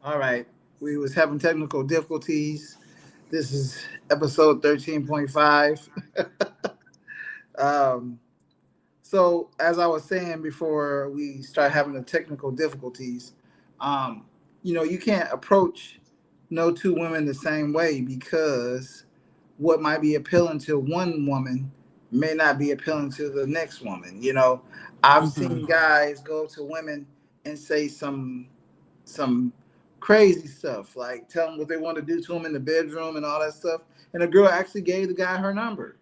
All right. We was having technical difficulties. This is episode 13.5. um, so as I was saying before we start having the technical difficulties, um, you can't approach no two women the same way because what might be appealing to one woman may not be appealing to the next woman. I've Hmm. seen guys go to women and say some crazy stuff, like tell them what they want to do to them in the bedroom and all that stuff. And the girl actually gave the guy her number.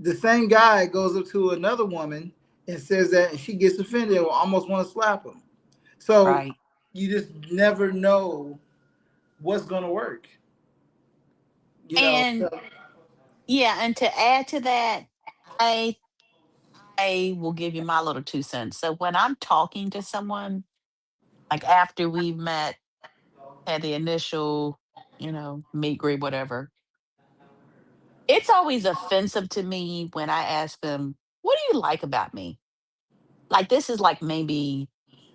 The same guy goes up to another woman and says that, and she gets offended or almost want to slap him. So Right. you just never know what's going to work. And So, yeah, and to add to that, I I will give you my little 2 cents. So when I'm talking to someone, like after we've met, had the initial, meet greet, whatever, it's always offensive to me when I ask them, "What do you like about me?" Like this is like maybe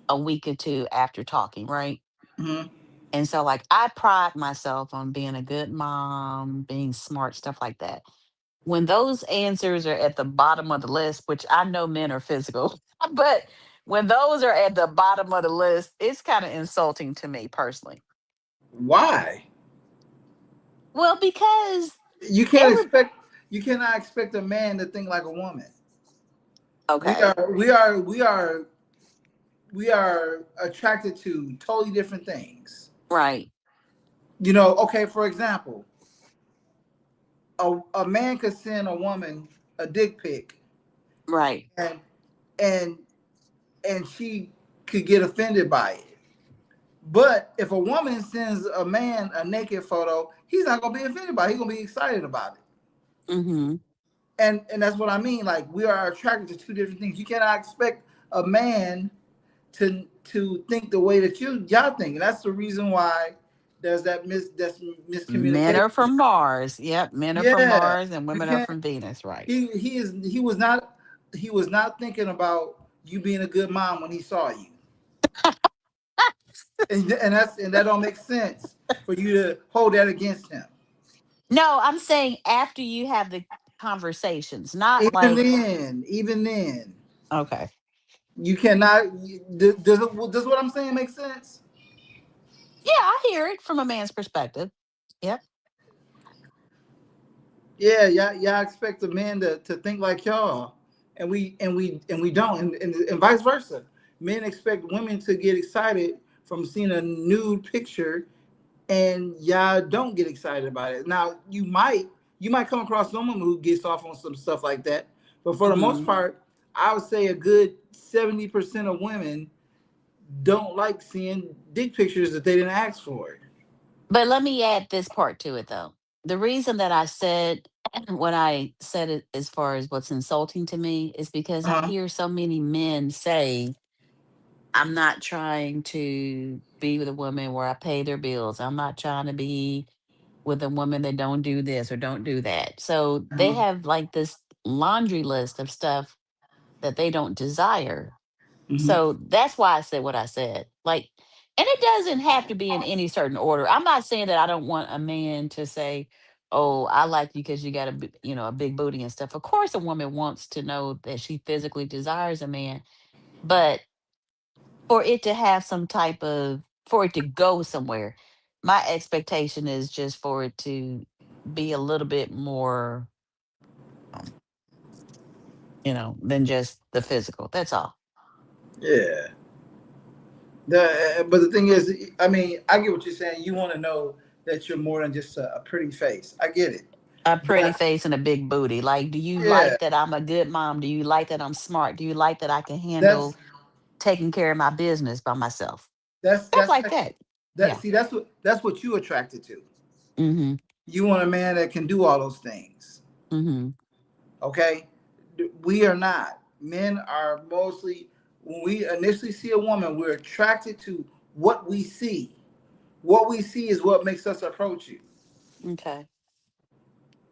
a week or two after talking, right? mhm. And so like I pride myself on being a good mom, being smart, stuff like that. When those answers are at the bottom of the list, which I know men are physical, but when those are at the bottom of the list, it's kind of insulting to me personally. Why? Well, because You can't every expect you cannot expect a man to think like a woman. We okay, are we are we are we are attracted to totally different things. right, Okay, for example, a man could send a woman a dick pic, right, and and and she could get offended by it. But if a woman sends a man a naked photo, he's not gonna be offended by it. He's gonna be excited about it. mm-hmm, And that's what I mean. Like, we are attracted to two different things. You cannot expect a man to think the way that y'all think. And that's the reason why there's that's men are miscommunication. from Mars. Yep, men are from Yeah. Mars, and You women are can't from Venus. Right. he was not thinking about you being a good mom when he saw you. And that don't make sense for you to hold that against him. No, I'm saying after you have the conversations, not like Even then, okay. you cannot. Does what I'm saying make sense? Yeah, I hear it from a man's perspective. Yep. Yeah, y'all expect the men to think like y'all, and we don't, and vice versa. Men expect women to get excited from seeing a nude picture, and y'all don't get excited about it. Now you might come across someone who gets off on some stuff like that, but for the most Hmm. part, I would say a good 70% of women don't like seeing dick pictures that they didn't ask for. But let me add this part to it though. The reason that I said when I said it as far as what's insulting to me is because I Uh-huh. hear so many men say, I'm not trying to be with a woman where I pay their bills. I'm not trying to be with a woman that don't do this or don't do that. So they Uh-huh. have like this laundry list of stuff that they don't desire. Hmm. So that's why I said what I said. Like, and it doesn't have to be in any certain order. I'm not saying that I don't want a man to say, "Oh, I like you because you got a big booty and stuff." Of course, a woman wants to know that she physically desires a man, but for it to have some type of for it to go somewhere, my expectation is just for it to be a little bit more, um, than just the physical. That's all. Yeah. But the thing is, I mean, I get what you're saying. You want to know that you're more than just a pretty face. I get it. A pretty But face and a big booty. Like, do you yeah, like that I'm a good mom? Do you like that I'm smart? Do you like that I can that's handle taking care of my business by myself? that's Stuff that's like that. that. Yeah. See, that's what you attracted to. Mhm. You want a man that can do all those things. Mhm. Okay, we are not. Men are mostly, when we initially see a woman, we're attracted to what we see. What we see is what makes us approach you. Okay.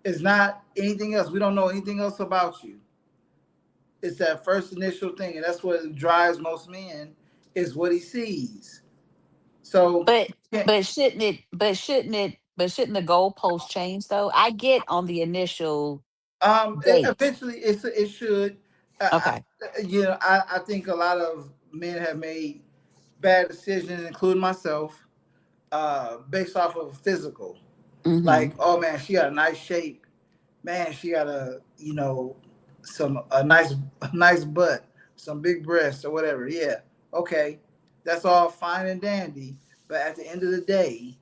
It's not anything else. We don't know anything else about you. It's that first initial thing, and that's what drives most men is what he sees. So But yeah, shouldn't the goalpost change though? I get on the initial date. eventually it should. Okay. I think a lot of men have made bad decisions, including myself, based off of physical. Mm-hmm. Like, oh man, she got a nice shape. Man, she got a nice butt, some big breasts or whatever. Yeah, okay, that's all fine and dandy. But at the end of the day,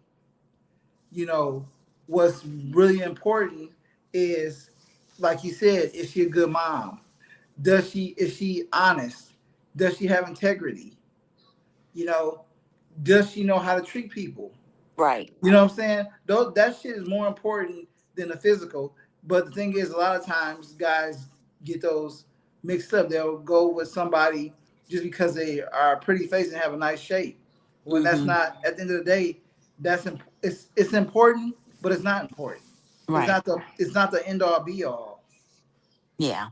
you know, what's really important is, like you said, is she a good mom? Is she honest? Does she have integrity? You know, does she know how to treat people? Right. You know what I'm saying? Though that shit is more important than the physical. But the thing is, a lot of times guys get those mixed up. They'll go with somebody just because they are a pretty face and have a nice shape. When that's Mm-hmm. not, at the end of the day, it's important, but it's not important. Right. It's not the end all be all. Yeah.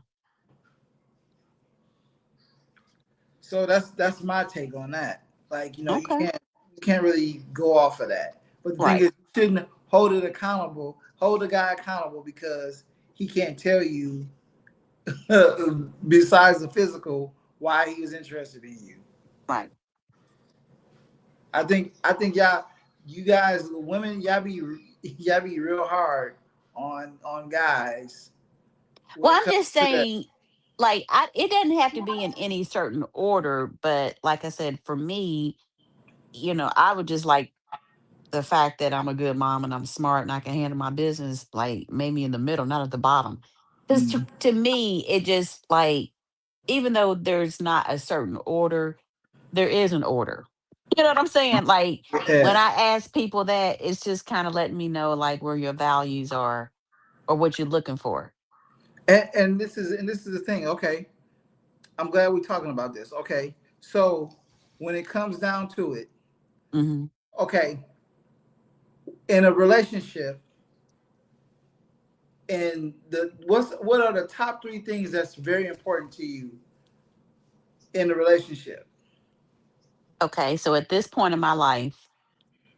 So that's my take on that. Like, Okay. you can't really go off of that. But the thing Right. is, you shouldn't hold the guy accountable because he can't tell you besides the physical why he was interested in you. Right. I think you guys women y'all be real hard on guys when Well, it I'm comes just to that. saying, like, it doesn't have to be in any certain order, but like I said, for me, I would just like the fact that I'm a good mom and I'm smart and I can handle my business, like maybe in the middle, not at the bottom. Because Mm. to me, it just like, even though there's not a certain order, there is an order. You know what I'm saying? Like when Yeah. I ask people that, it's just kind of letting me know like where your values are or what you're looking for. And this is the thing. Okay, I'm glad we're talking about this. Okay, so when it comes down to it, Hmm. okay, in a relationship, and what are the top three things that's very important to you in a relationship? Okay, so at this point in my life,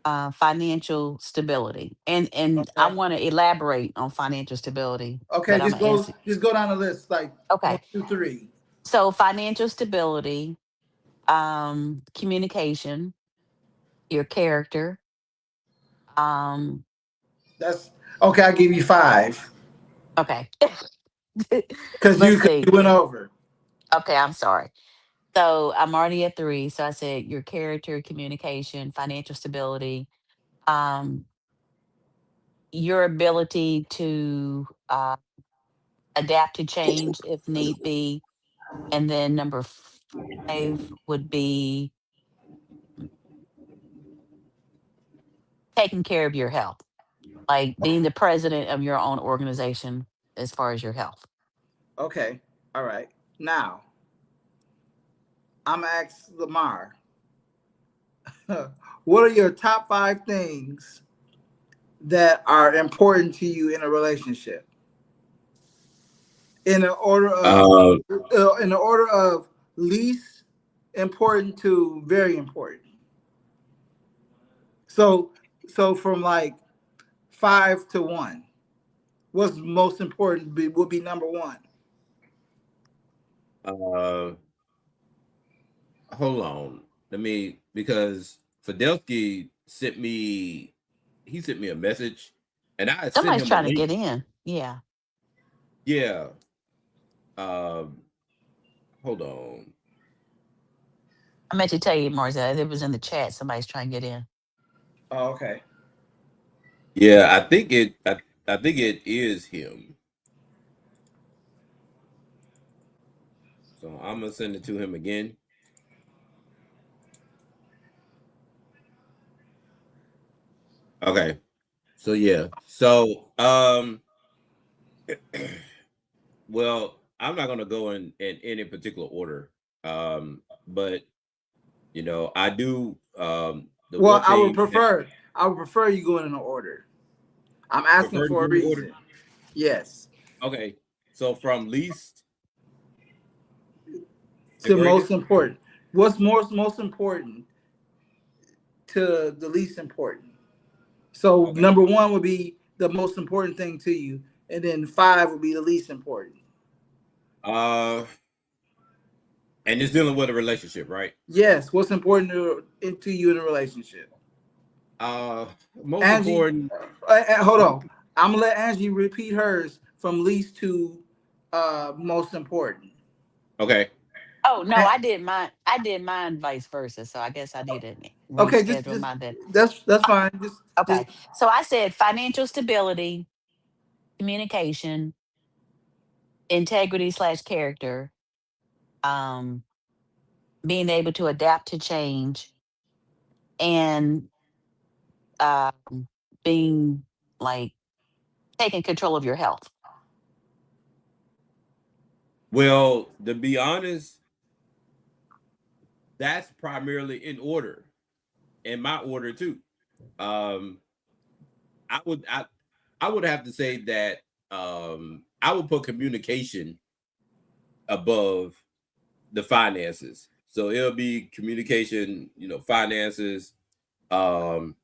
financial stability, and I Okay, want to elaborate on financial stability, okay, but I'm gonna answer. just go down the list like one, Okay, two, three. so financial stability, communication, your character, um, That's okay. I give you five okay. Let's because you see. went over. Okay, I'm sorry. So I'm already at three. So I said your character, communication, financial stability, um, your ability to adapt to change if need be. And then number five would be taking care of your health, like being the president of your own organization as far as your health. Okay, all right. Now I'm gonna ask Lamar. What are your top five things that are important to you in a relationship? In the order of Uh, in the order of least important to very important. So from like five to one, what's most important would be number one. uh, hold on. Let me because Fidelsky he sent me a message, and I sent Somebody's him a trying to link. get in. Yeah. Yeah. Um, hold on. I meant to tell you, Marza, it was in the chat. Somebody's trying to get in. Oh, okay. Yeah, I think it is him. So I'm gonna send it to him again. Okay. So yeah. So well, I'm not gonna go in any particular order. But I do the Well, one thing that I would prefer you going in order. I'm asking prefer to for go a in order. reason. Yes. Okay. So from least to To most greatest. important. What's most important to the least important. So Okay. number one would be the most important thing to you, and then five would be the least important. Uh, and it's dealing with a relationship, right? Yes, what's important to you in a relationship? Uh, Most Angie, important. hold on. I'm gonna let Angie repeat hers from least to most important. Okay. Oh no, A- I did mine vice versa. So I guess I need to Okay, reschedule just mine then. that's fine. Just Okay. So I said financial stability, communication, integrity slash character, um, being able to adapt to change, and being like taking control of your health. Well, to be honest, that's primarily in order, in my order too. Um, I would I would have to say that I would put communication above the finances. So it'll be communication, finances, um,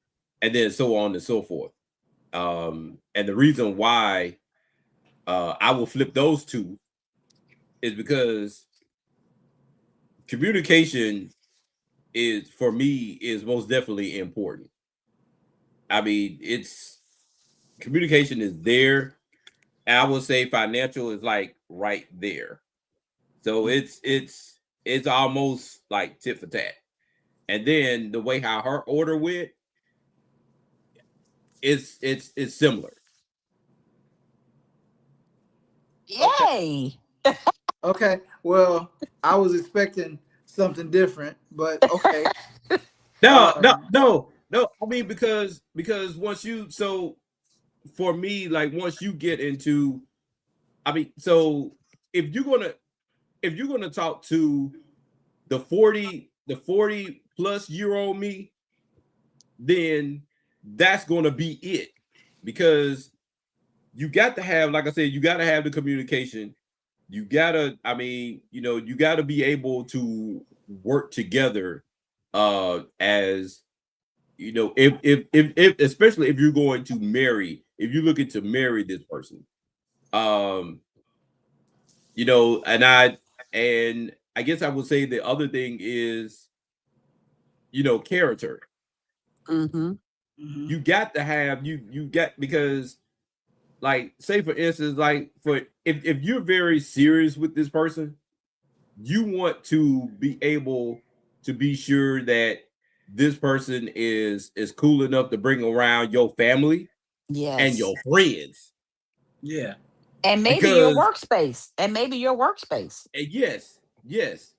and then so on and so forth. And the reason why I will flip those two is because communication is for me is most definitely important. I mean, it's communication is there. And I would say financial is like right there. So it's almost like tit for tat. And then the way how her order went, it's similar. okay. Yay! Okay. Well, I was expecting something different, but okay. No, no, Um, no, no. I mean because once you so for me, like once you get into I mean, so if you're gonna if you're gonna talk to the 40 plus year old me, then that's gonna be it. Because you got to have, like I said, you got to have the communication. You gotta, I mean, you gotta be able to work together as if especially if you're going to marry, if you're looking to marry this person. Um, and I guess I would say the other thing is, character. Mm-hmm. mhm. You got to have you got because like say for instance, like for if you're very serious with this person, you want to be able to be sure that this person is cool enough to bring around your family and Yes. your friends. Yeah. And maybe your Because workspace. And maybe your workspace. yes, yes.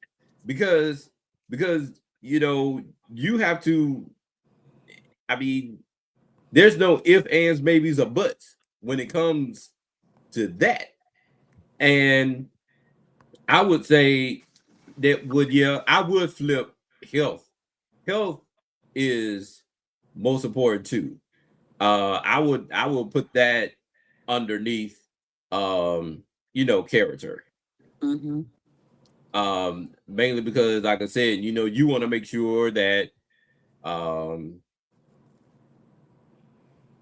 Because because you have to, I mean, there's no if, ands, maybes, or buts when it comes to that. And I would say I would flip health. Health is most important too. I would put that underneath character. Mm-hmm. Mainly because like I said, you want to make sure that um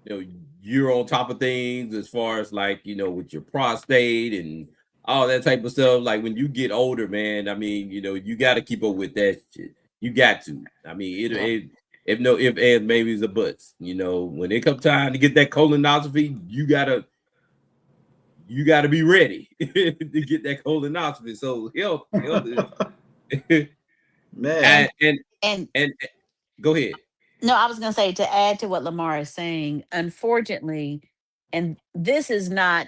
you know you're on top of things as far as like with your prostate and all that type of stuff. Like when you get older, man, I mean, you got to keep up with that shit. You got to. I mean, Yeah. if no if and maybe it's a buts. When it comes time to get that colonoscopy, you gotta be ready to get that colonoscopy. So health is Man. and And and go ahead. no, I was going to say to add to what Lamar is saying, unfortunately, and this is not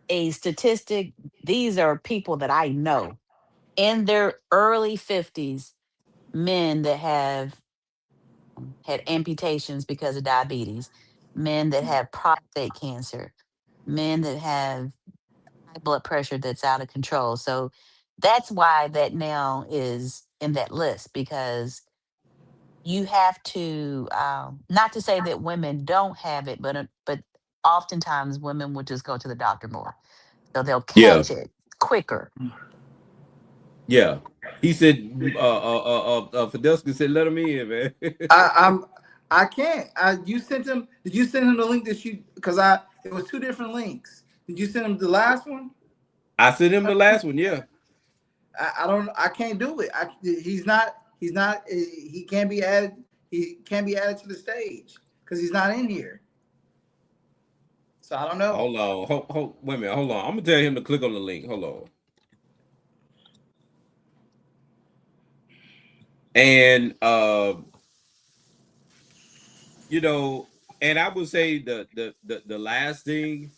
a statistic, these are people that I know in their early 50s, men that have had amputations because of diabetes, men that have prostate cancer, men that have high blood pressure that's out of control. So that's why that now is in that list because you have to not to say that women don't have it, but oftentimes women will just go to the doctor more, so they'll Yeah. catch it quicker. Yeah. He said, Fidelski said, let him in, man. I can't. You sent him. Did you send him the link that you? Because it was two different links. Did you send him the last one? I sent him the last one. Yeah. I don't. I can't do it. He's not. He's not. He can't be added. He can't be added to the stage because he's not in here. So I don't know. Hold on. Wait a minute. Hold on. I'm gonna tell him to click on the link. Hold on. And you know, and I would say the last thing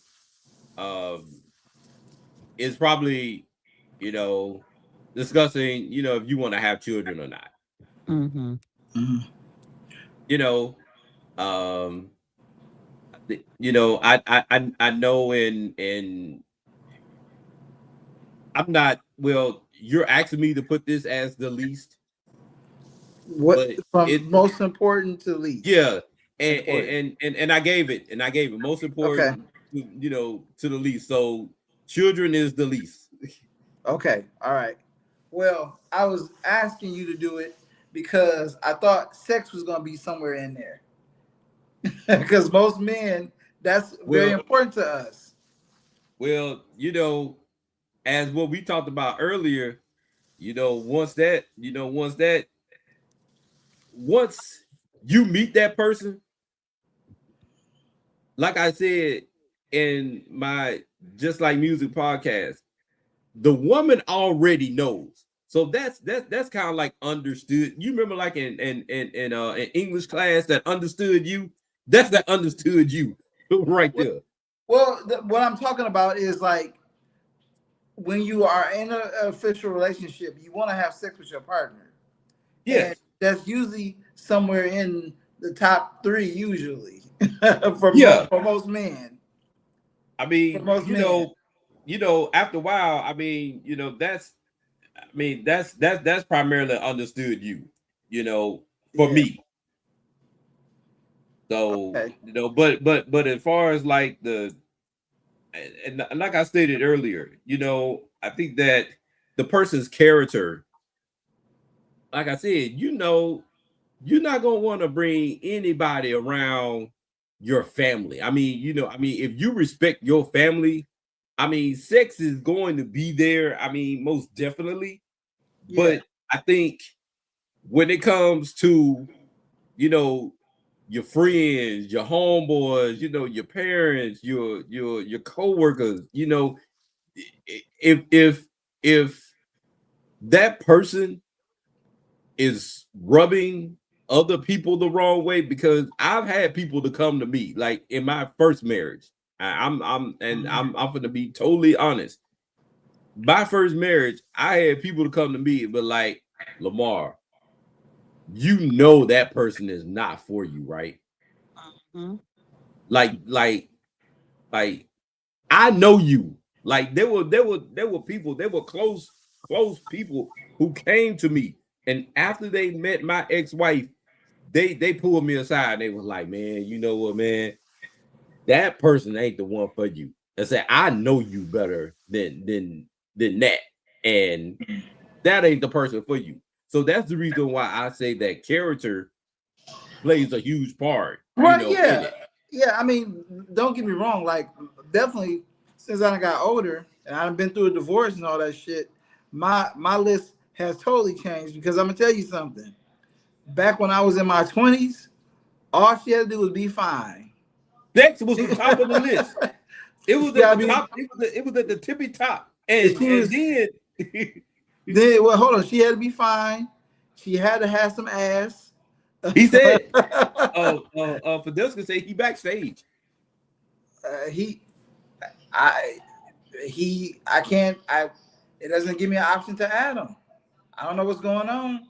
is probably, you know, discussing, you know, if you want to have children or not. Mm-hmm. Mm-hmm. You know, you know, I know in I'm not, well, you're asking me to put this as the least. What But from most important to least? Yeah, and I gave it most important, Okay. you know, to the least. So children is the least. Okay. All right. Well, I was asking you to do it because I thought sex was going to be somewhere in there. Because most men, that's very important to us. Well, you know, as what we talked about earlier, you know, once you meet that person, like I said in my Just Like Music podcast, the woman already knows. So that's kind of like understood. You remember like in English class that understood you? That's that understood you right there. Well, what I'm talking about is like when you are in an official relationship, you want to have sex with your partner. Yes. And that's usually somewhere in the top 3 usually for most men. I mean, you know, after a while, I mean, you know, that's primarily understood you know, for me. So, you know, but as far as like and like I stated earlier, you know, I think that the person's character, like I said, you know, you're not gonna want to bring anybody around your family. I mean, you know, I mean, if you respect your family, I mean, sex is going to be there. I mean, most definitely. Yeah. But I think when it comes to, you know, your friends, your homeboys, you know, your parents, your coworkers, you know, if that person is rubbing other people the wrong way, because I've had people to come to me like in my first marriage. I'm gonna be totally honest. My first marriage, I had people to come to me, but like, Lamar, you know that person is not for you, right? Mm-hmm. Like I know you. Like there were people, there were close people who came to me, and after they met my ex-wife, they pulled me aside. They was like, man, you know what, man, that person ain't the one for you. I said, I know you better than that, and that ain't the person for you. So that's the reason why I say that character plays a huge part. Right? You know, Yeah. in it. Yeah. I mean, don't get me wrong. Like, definitely, since I got older and I've been through a divorce and all that shit, my list has totally changed because I'm gonna tell you something. Back when I was in my 20s, all she had to do was be fine. Sex was the top of the list. It was at the top. It was at the tippy top. And then well, hold on. She had to be fine. She had to have some ass. He said, Fidelski said he backstage. I can't. It doesn't give me an option to add him. I don't know what's going on.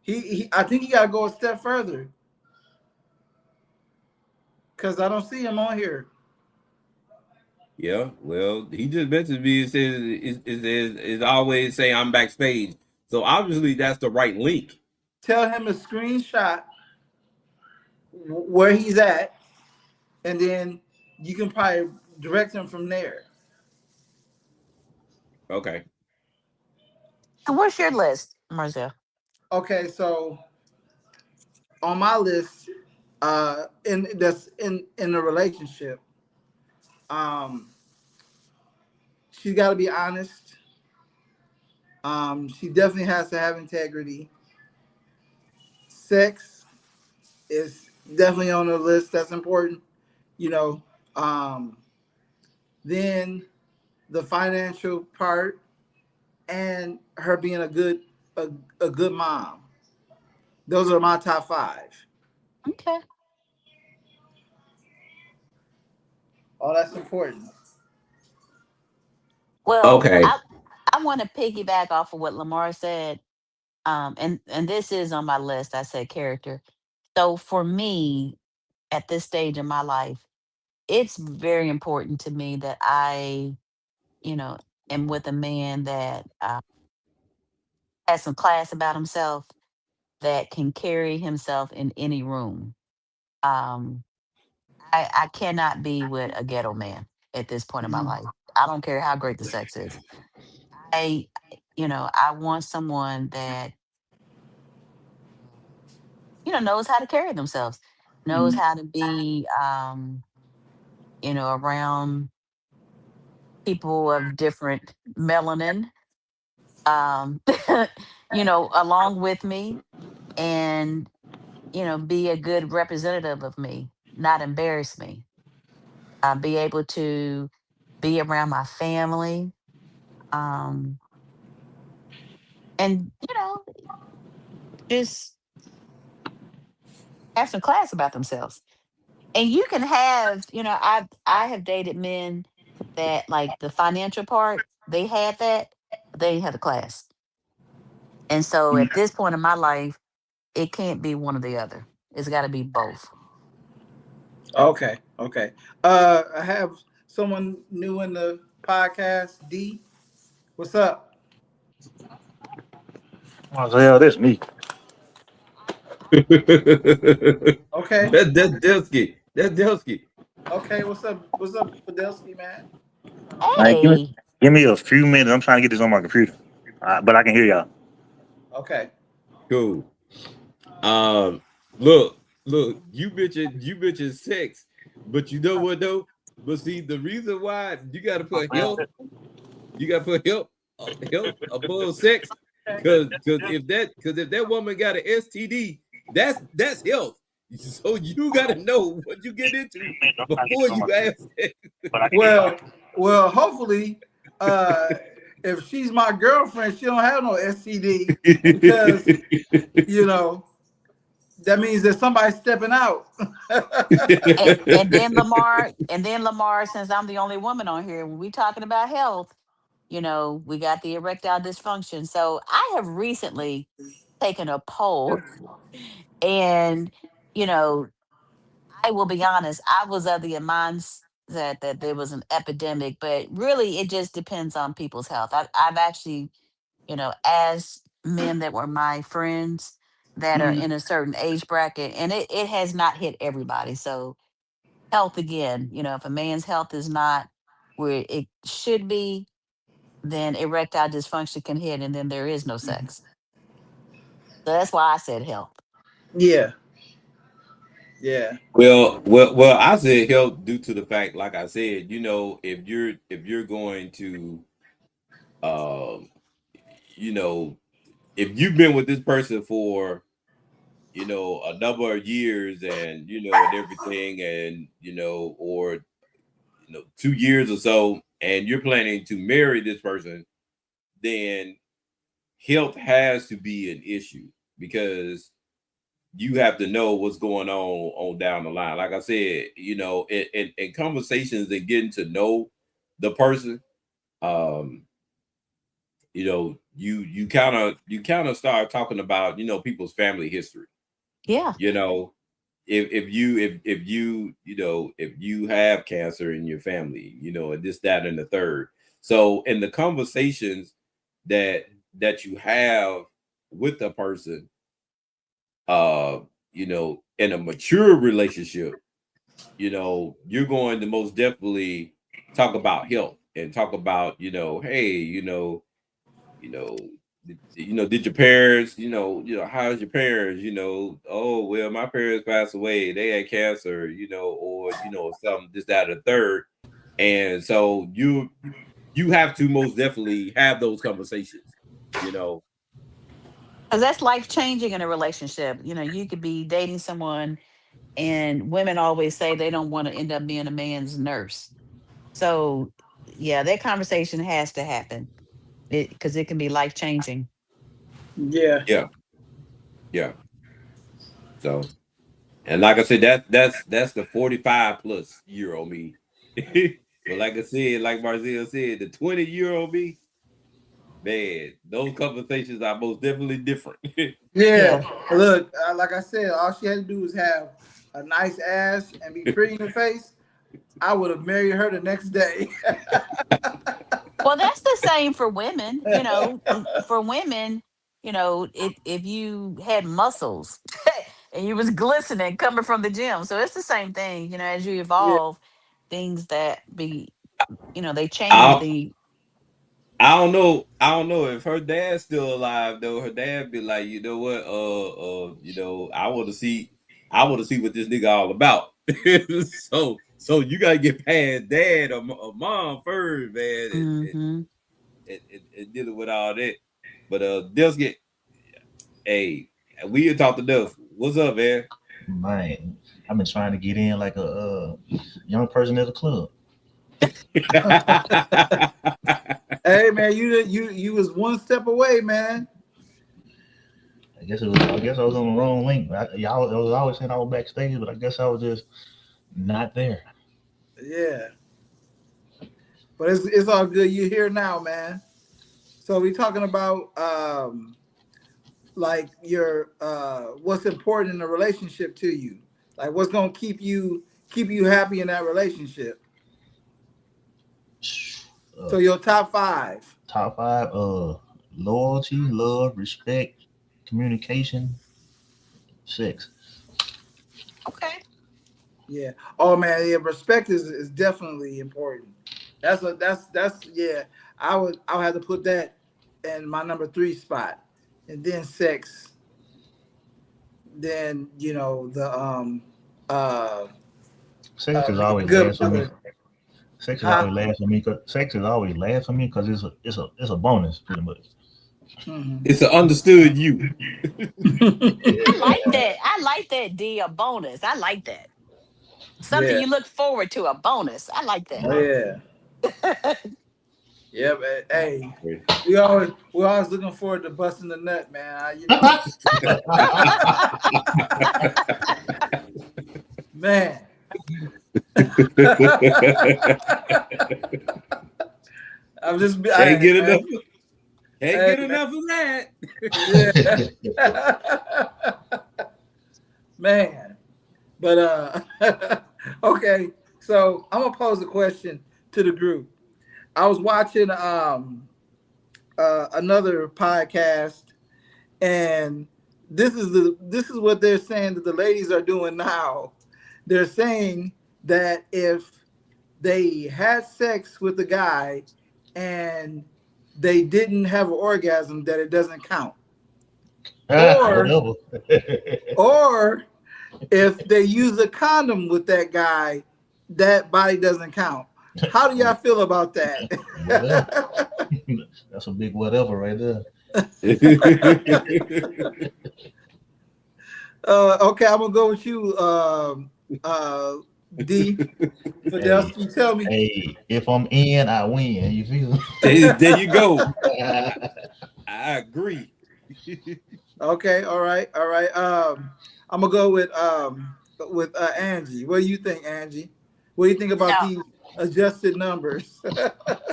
I think he got to go a step further because I don't see him on here. Yeah, well, he just mentioned me. It says is always say I'm backstage. So obviously that's the right link. Tell him to screenshot where he's at, and then you can probably direct him from there. Okay. So what's your list, Marzel? Okay, so on my list, in that's in a relationship, um, she's got to be honest. She definitely has to have integrity. Sex is definitely on the list. That's important. You know, um, then the financial part and her being a good mom. Those are my top five. Okay. Oh, that's important. Well, Okay. I want to piggyback off of what Lamar said. And this is on my list. I said character. So for me, at this stage in my life, it's very important to me that I, you know, am with a man that has some class about himself, that can carry himself in any room. Um, I cannot be with a ghetto man at this point in my Mhm. life. I don't care how great the sex is. I, I want someone that, knows how to carry themselves, knows Mhm. how to be, around people of different melanin, um, along with me, and, be a good representative of me, not embarrass me. Be able to be around my family, um, and, just have some class about themselves. And you can have, I have dated men that, like, the financial part, they had that, but they didn't have the class. And so at this point in my life, it can't be one or the other. It's got to be both. Okay, okay. I have someone new in the podcast. D, what's up? Oh, so yeah, that's me. that's Okay, Delsky. That's Delsky. okay. What's up? What's up, Podelsky, man? Like, Hey, give me a few minutes. I'm trying to get this on my computer, but I can hear y'all. Okay. Cool. Um, look, you bitches sex, but you know what though? But see, the reason why you gotta put health above sex, because if that woman got an STD, that's health. So you gotta know what you get into I'm trying to get before this on you my computer, ask but I can hear y'all. Well, well. Hopefully, uh, if she's my girlfriend, she don't have no STD because that. you know that means that somebody's stepping out. and then Lamar, since I'm the only woman on here, when we talking about health, we got the erectile dysfunction. So I have recently taken a poll, and you know I will be honest, I was of the mindset that there was an epidemic, but really it just depends on people's health. I've actually, asked men that were my friends that are Mhm. in a certain age bracket, and it has not hit everybody. So health again, if a man's health is not where it should be, then erectile dysfunction can hit, and then there is no sex. So that's why I said health. Yeah, yeah. Well, I said help due to the fact, like I said, if you're going to, um, you know, if you've been with this person for, a number of years, and everything, and or 2 years or so, and you're planning to marry this person, then health has to be an issue because you have to know what's going on down the line. Like I said, in conversations and getting to know the person, um, you kind of start talking about people's family history. Yeah. You know, if you have cancer in your family, and this, that, and the third. So in the conversations that you have with the person, in a mature relationship, you're going to most definitely talk about health and talk about, hey, you know, did your parents, how's your parents, oh well, my parents passed away, they had cancer, or something, this, that, or the third. And so you have to most definitely have those conversations, you know. Because that's life changing in a relationship. You could be dating someone, and women always say they don't want to end up being a man's nurse. So, yeah, that conversation has to happen because it can be life changing. Yeah. Yeah, yeah. So, and like I said, that's the 45 plus year old me. But like I said, like Marcel said, the 20-year old me, man, those conversations are most definitely different. Yeah. Yeah. Look, like I said, all she had to do was have a nice ass and be pretty in the face. I would have married her the next day. Well, that's the same for women. For women, if you had muscles and you was glistening coming from the gym. So it's the same thing, as you Yeah. evolve, things that they change I the I don't know. I don't know if her dad's still alive though. Her dad be like, you know what? I want to see. I want to see what this nigga all about. So you gotta get past dad or mom first, man, Mhm. and dealing with all that. But just get, hey, we had talked enough. What's up, man? Man, I've been trying to get in like a young person at the club. Hey man, you was one step away, man. I guess I was on the wrong link. Y'all I was always saying I was backstage, but I guess I was just not there. Yeah. But it's all good. You're here now, man. So we talking about like your what's important in a relationship to you. Like what's gonna keep you happy in that relationship. So your top five. Top five: loyalty, love, respect, communication, sex. Okay. Yeah. Oh man, yeah, respect is definitely important. That's yeah. I would have to put that in my number 3 spot. And then sex, then uh Sex is being a always good last for me. brother. Sex is Huh? always last for me. Sex is always last for me because it's a bonus pretty much. Mhm. It's an understood you. I like that. I like that, D, a bonus. I like that. Something Yeah. you look forward to, a bonus. I like Oh yeah. that. Yeah, but hey, Yeah. we're always looking forward to busting the nut, man. Man. I'm just Can't get man. enough. Can't Hey, get man. enough of that. Yeah. Man. But okay. So I'm gonna pose a question to the group. I was watching another podcast, and this is what they're saying that the ladies are doing now. They're saying that if they had sex with a guy and they didn't have an orgasm, that it doesn't count. Or Whatever. or if they use a condom with that guy, that body doesn't count. How do y'all feel about that? Whatever. That's a big whatever right there. Okay, I'm gonna go with you, D. Hey, Fidelsky, tell me. hey, if I'm in, I win. You feel? There you go. I agree. Okay, all right, all right. I'm gonna go with Angie. What do you think, Angie? What do you think about No, these adjusted numbers?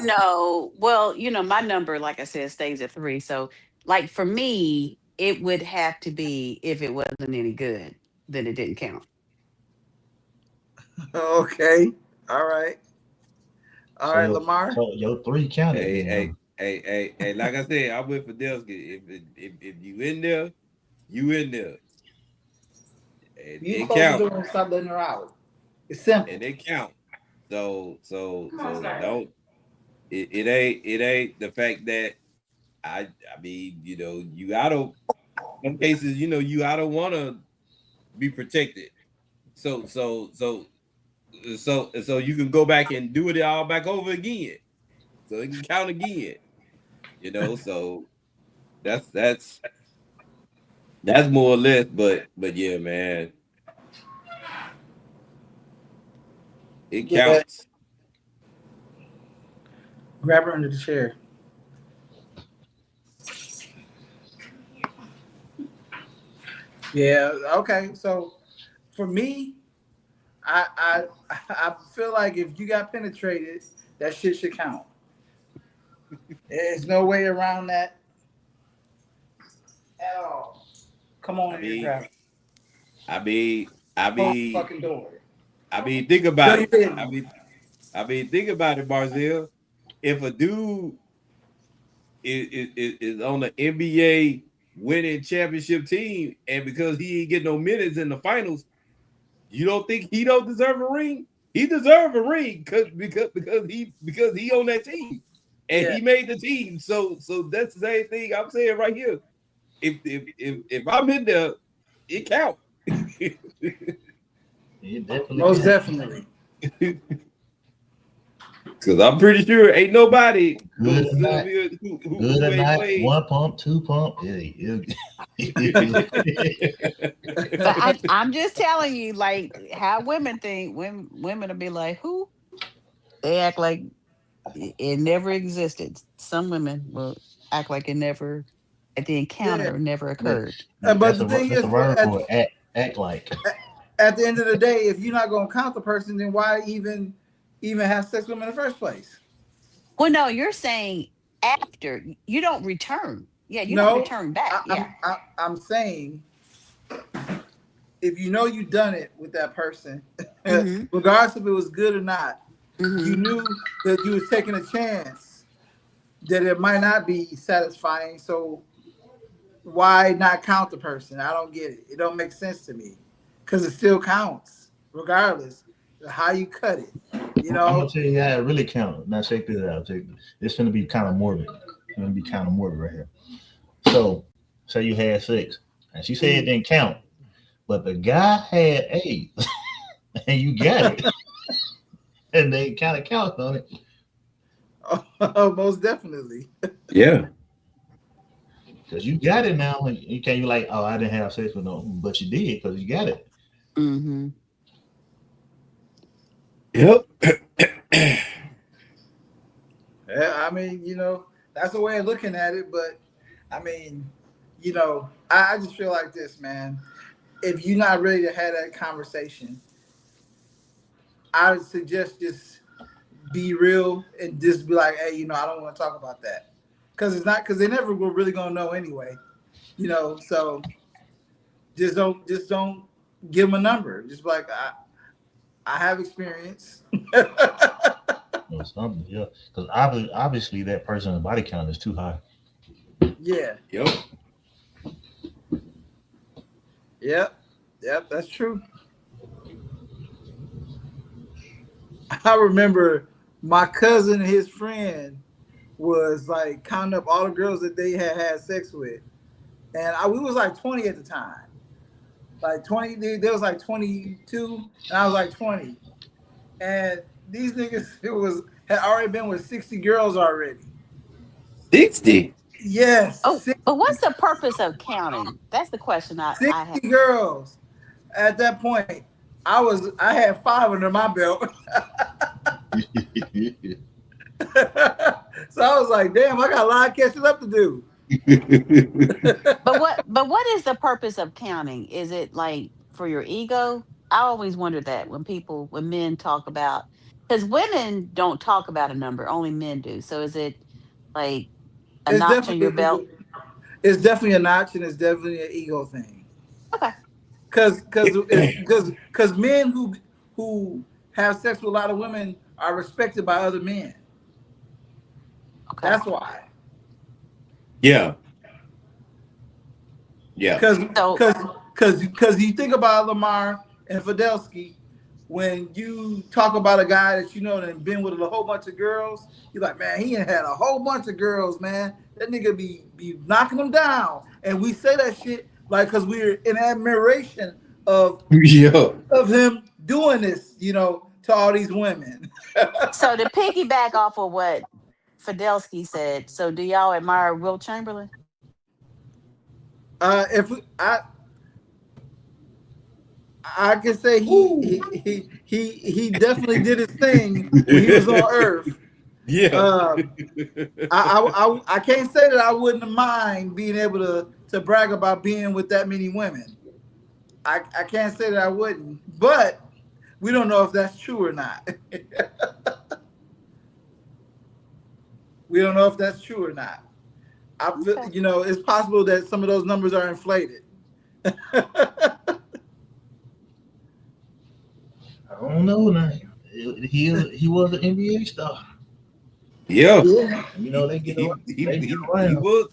no. Well, my number, like I said, stays at 3. So, like for me, it would have to be if it wasn't any good, then it didn't count. Okay, all so right, Lamar. your three counted Hey, then, huh? hey, like I said, I went for Delsky. If you in there, you in there. And You it close the count. door and stop letting her out. It's simple. And it count. So don't it ain't the fact that I mean, you know, you gotta some cases, you know, you gotta want to be protected. So you can go back and do it all back over again. So it can count again. You know, so that's more or less. But yeah, man, it Yeah, counts. grab her under the chair. Yeah. Okay. So for me, I feel like if you got penetrated, that shit should count. There's no way around that at all. Come on I in here, mean, grab. I mean, I Close the mean, fucking door. I mean, think No, about you it. didn't. Think about it, Barzell. If a dude is on the NBA winning championship team, and because he ain't get no minutes in the finals, you don't think he don't deserve a ring? He deserve a ring because he on that team and Yeah. he made the team. So that's the same thing I'm saying right here. If I'm in there, it count. It definitely Most can. definitely. Because I'm pretty sure ain't nobody Good gonna or not, who good or ain't not, played. 1 pump, 2 pump. But I'm just telling you, like how women think. Women will be like, "Who?" They act like it never existed. Some women will act like it never, at the Yeah. encounter, never occurred. But That's the thing that's is, a word for it. Act like. at the end of the day, if you're not going to count the person, then why even have sex with them in the first place? Well, no, you're saying after you don't return. Yeah, you don't No, return back. Yeah. I'm saying if you know you done it with that person, Mm-hmm. regardless if it was good or not, Mm-hmm. you knew that you was taking a chance that it might not be satisfying. So why not count the person? I don't get it. It don't make sense to me because it still counts regardless of how you cut it. You I'm know, gonna tell you how it really counts. Now check this out. It's gonna be kind of morbid. It's gonna be kind of morbid right here. So, say you had sex, and she said it didn't count, but the guy had AIDS, and you got it, and they kind of count on it. most definitely. Yeah. Because you got it now, and you can't be like, oh, I didn't have sex with no, but you did because you got it. Mm-hmm. Yep. Yeah, I mean, that's a way of looking at it, but I mean, I just feel like this, man. If you're not ready to have that conversation, I would suggest just be real and just be like, hey, I don't want to talk about that. Because they never were really gonna know anyway. So just don't give them a number. Just be like, I have experience. Or something, yeah. Because obviously that person's body count is too high. Yeah. Yep. Yep, that's true. I remember my cousin and his friend was like counting up all the girls that they had sex with, and we was like 20 at the time. Like 20, they was like 22, and I was like 20, and these niggas had already been with 60 girls already. 60. Yes, Oh, 60, but what's the purpose of counting? That's the question I 60 have. girls. At that point, I had 5 under my belt. So I was like, damn, I got a lot of catching up to do. But what is the purpose of counting? Is it like for your ego? I always wondered that when men talk about, because women don't talk about a number, only men do. So is it like a It's notch on definitely your an belt? ego. It's definitely a notch, and it's definitely an ego thing. Okay. Because men who have sex with a lot of women are respected by other men. Okay. That's why. Yeah. Yeah. Because So because you think about Lamar and Fidelsky, when you talk about a guy that you know that been with a whole bunch of girls, you're like, man, he ain't had a whole bunch of girls, man. That nigga be knocking them down, and we say that shit like because we're in admiration of Yeah. him doing this, you know, to all these women. So to piggyback off of what Fidelsky said, so do y'all admire Will Chamberlain? If I can say he definitely did his thing when he was on Earth. Yeah. I can't say that I wouldn't mind being able to brag about being with that many women. I can't say that I wouldn't, but we don't know if that's true or not. We don't know if that's true or not. I feel, Okay. you know, it's possible that some of those numbers are inflated. I don't know now. He was an NBA star. Yeah. Yeah. You know, they get He around. was,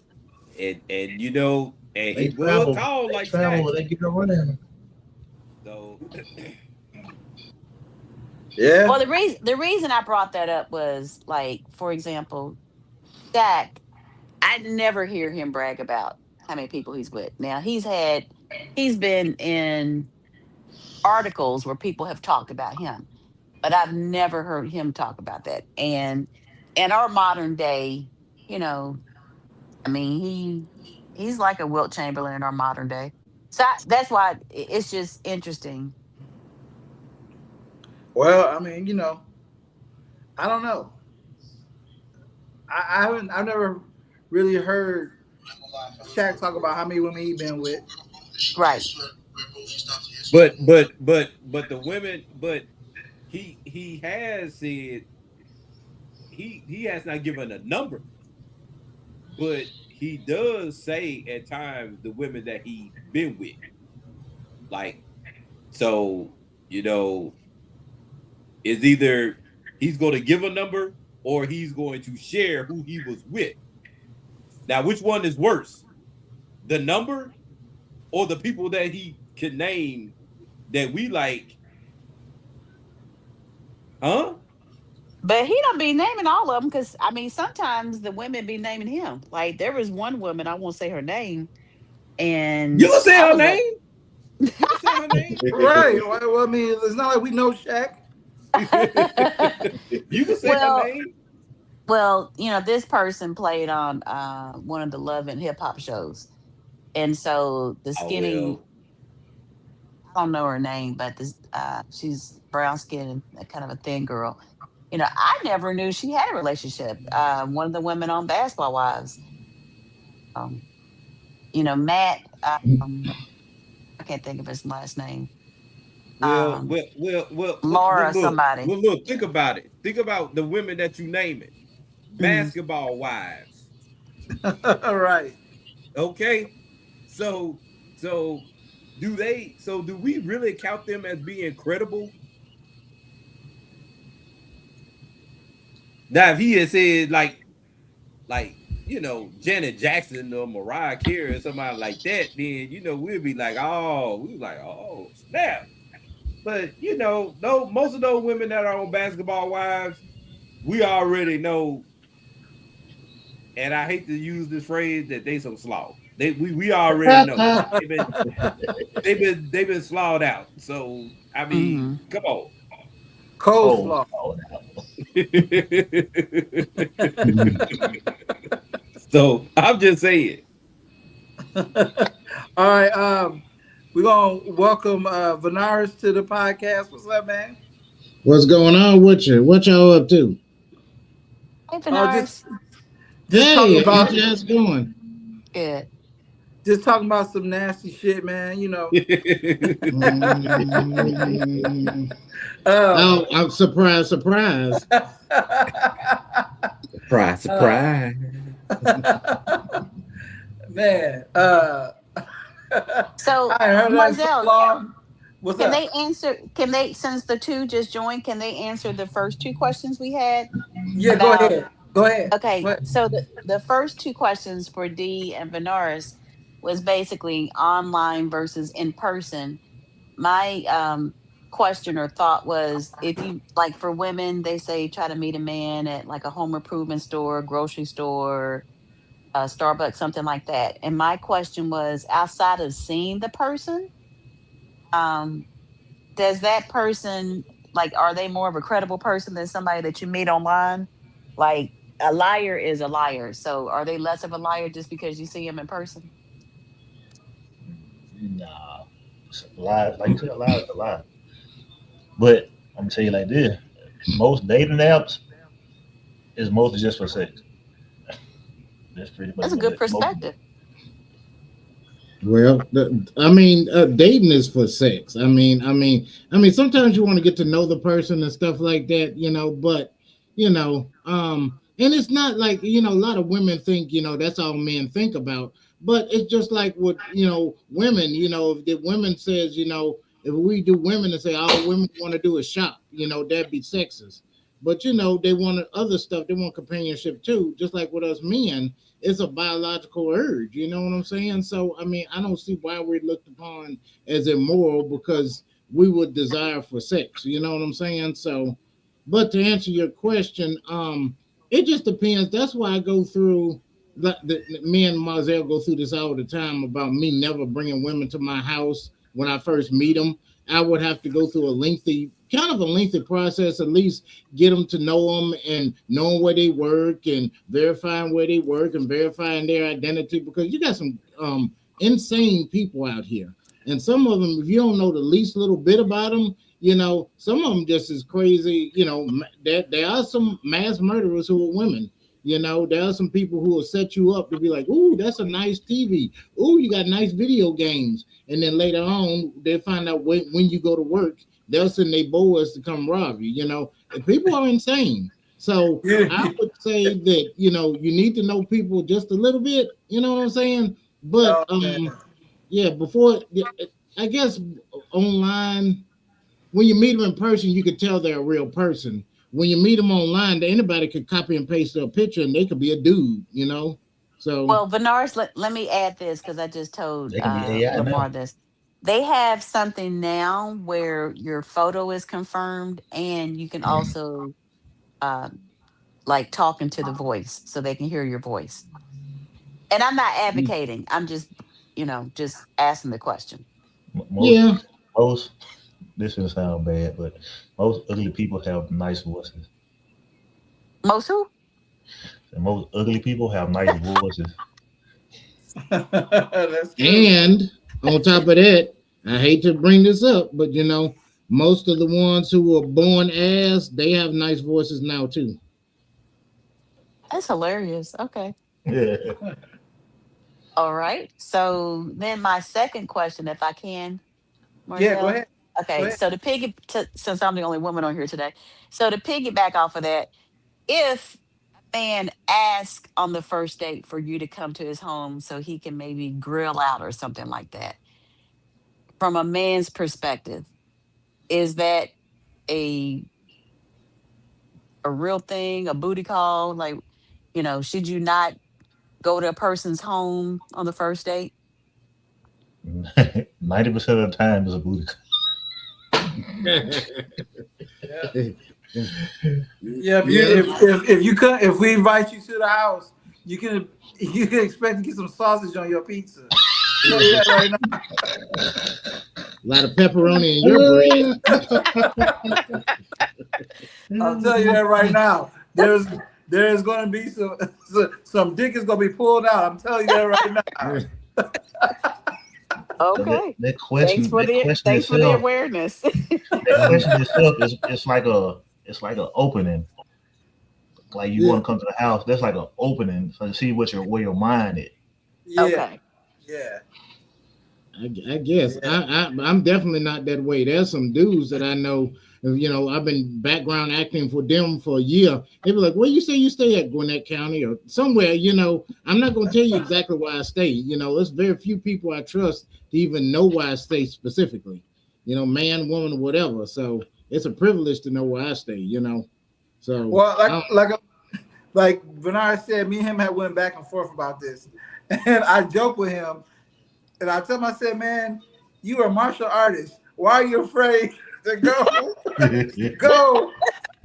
and you know, and They he travel. was tall They like travel. that. They get around. So Yeah. Well, the reason I brought that up was like, for example, Shaq. I never hear him brag about how many people he's with. Now he's been in articles where people have talked about him, but I've never heard him talk about that. And in our modern day, you know, I mean, he's like a Wilt Chamberlain in our modern day. So that's why it's just interesting. Well, I mean, you know, I don't know. I've never really heard Shaq talk about how many women he been with. Right. but the women, but he has said he has not given a number, but he does say at times the women that he been with, like, so, you know, it's either he's going to give a number or he's going to share who he was with. Now, which one is worse, the number or the people that he can name that we like? Huh? But he don't be naming all of them because I mean sometimes the women be naming him. Like there was one woman, I won't say her name, You and can say I her was like, name. You can say her name. Right. Well, I mean, it's not like we know Shaq. You can say her well, name. well, you know, this person played on one of the Love and Hip Hop shows, and so the Oh skinny, well. I don't know her name, but this she's brown skin and kind of a thin girl. You know, I never knew she had a relationship. One of the women on Basketball Wives, um, you know, Matt. I can't think of his last name. Well, Um, well, well, well, Laura look. somebody. Well, look. Think about it. Think about the women that you name it. Mhm. Basketball wives. Right. Okay. So, so do they? So do we really count them as being credible? Now, if he had said like you know, Janet Jackson or Mariah Carey or somebody like that, then you know we'd be like, oh snap. But you know, no, most of those women that are on Basketball Wives, we already know, and I hate to use this phrase, that they some slaw. We already know they've been slawed out. So I mean, Hmm. come on. Coleslaw. So I'm just saying. All right. We're gonna welcome Venaris to the podcast. What's up, man? What's going on with you? What y'all up to? Hey, Oh, just Fenars. talking Hey, how about you guys doing? Good. some nasty shit, man. You know. Mm, Um, oh, I'm surprised. Surprise, surprise. man. So, I heard that in so Marzel, long. What's can up? they answer? Can they, since the two just joined, can they answer the first two questions we had Yeah, go about? ahead. Go ahead. Okay, so the first two questions for D and Benares was basically online versus in person. My question or thought was, if you like, for women, they say try to meet a man at like a home improvement store, grocery store, Starbucks, something like that. And my question was, outside of seeing the person, um, does that person, like, are they more of a credible person than somebody that you meet online? Like, a liar is a liar. So are they less of a liar just because you see them in person? Nah, it's a lie. Like you said, a lie is a lie. But I'm gonna tell you like this: most dating apps is mostly just for sex. That's pretty much That's a what good it most. perspective. Well, dating is for sex. Sometimes you want to get to know the person and stuff like that, but and it's not like, a lot of women think, that's all men think about, but it's just like what, women, if the women says, if we do women and say all women want to do is shop, that'd be sexist. But they want other stuff, they want companionship too, just like with us men. It's a biological urge, you know what I'm saying? So I don't see why we're looked upon as immoral because we would desire for sex, you know what I'm saying? So, but to answer your question, it just depends. That's why I go through me and Marzel go through this all the time about me never bringing women to my house when I first meet them. I would have to go through kind of a lengthy process, at least get them to know them and knowing where they work and verifying where they work and verifying their identity, because you got some insane people out here. And some of them, if you don't know the least little bit about them, some of them just as crazy. There are some mass murderers who are women. There are some people who will set you up to be like, ooh, that's a nice TV. Ooh, you got nice video games. And then later on, they find out when you go to work, they'll send their boys to come rob you. And people are insane. So I would say that, you need to know people just a little bit, you know what I'm saying? But before, I guess online, when you meet them in person, you could tell they're a real person. When you meet them online, anybody could copy and paste their picture and they could be a dude, So Well, Vanaris, let me add this because I just told They can be AI Lamar now. this. They have something now where your photo is confirmed and you can also um, like talking to the voice so they can hear your voice. And I'm not advocating. I'm just, just asking the question. Most yeah, most this is sound bad, but most ugly people have nice voices. Most who? And most ugly people have nice voices. That's true. and on top of that, I hate to bring this up, but most of the ones who were born as, they have nice voices now too. That's hilarious. Okay. Yeah. All right. So then my second question, if I can, Yeah, go Marzel. ahead. Go Okay. ahead. So since I'm the only woman on here today, so to piggyback off of that, if a man asks on the first date for you to come to his home so he can maybe grill out or something like that, from a man's perspective, is that a a real thing, a booty call? Like, should you not go to a person's home on the first date? 90% of the time is a booty. Yeah. Yeah, if we invite you to the house, you can expect to get some sausage on your pizza. Tell you that right now. A lot of pepperoni in your bread. I'll tell you that right now. There's going to be some dick is going to be pulled out. I'm telling you that right now. So Okay. that question, Thanks for the awareness. that question itself is it's like an opening. Like you want to come to the house, that's like an opening so to see where your mind is. Yeah, Okay. yeah. I guess I'm definitely not that way. There's some dudes that I know. I've been background acting for them for a year. They be like, "Where you say you stay at, Gwinnett County or somewhere?" I'm not going to tell you exactly where I stay. There's very few people I trust to even know where I stay specifically. Man, woman, whatever. So it's a privilege to know where I stay. So Well, like Bernard said, me and him had went back and forth about this, and I joke with him, and I tell him, I said, "Man, you are a martial artist. Why are you afraid to go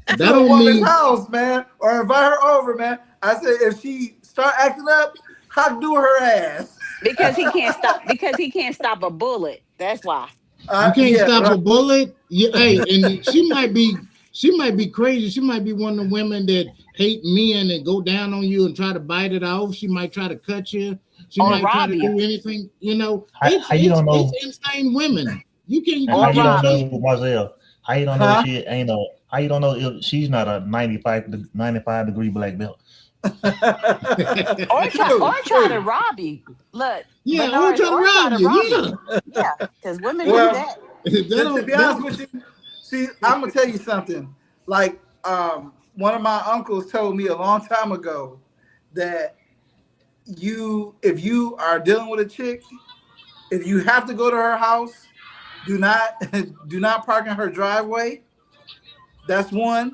That to a don't woman's mean house, man, or invite her over, man. I said if she start acting up, how do her ass? Because he can't stop. Because he can't stop a bullet. That's why. you can't Yeah, stop right. a bullet. Yeah, hey, and she might be crazy. She might be one of the women that hate men and go down on you and try to bite it off. She might try to cut you. She Or might try rob to you. do anything. You know, How you don't know? it's insane women. You can't. How Or you don't rob you. know, Marcel? How you don't know Huh? she ain't a? How you don't know if she's not a 95 degree black belt? Or try True. to rob you. Look, Yeah, Bernard, or try to rob you. Yeah, because women do Well, that. to be honest with you, see, I'm gonna tell you something. Like, one of my uncles told me a long time ago that if you are dealing with a chick, if you have to go to her house, do not do not park in her driveway. That's one.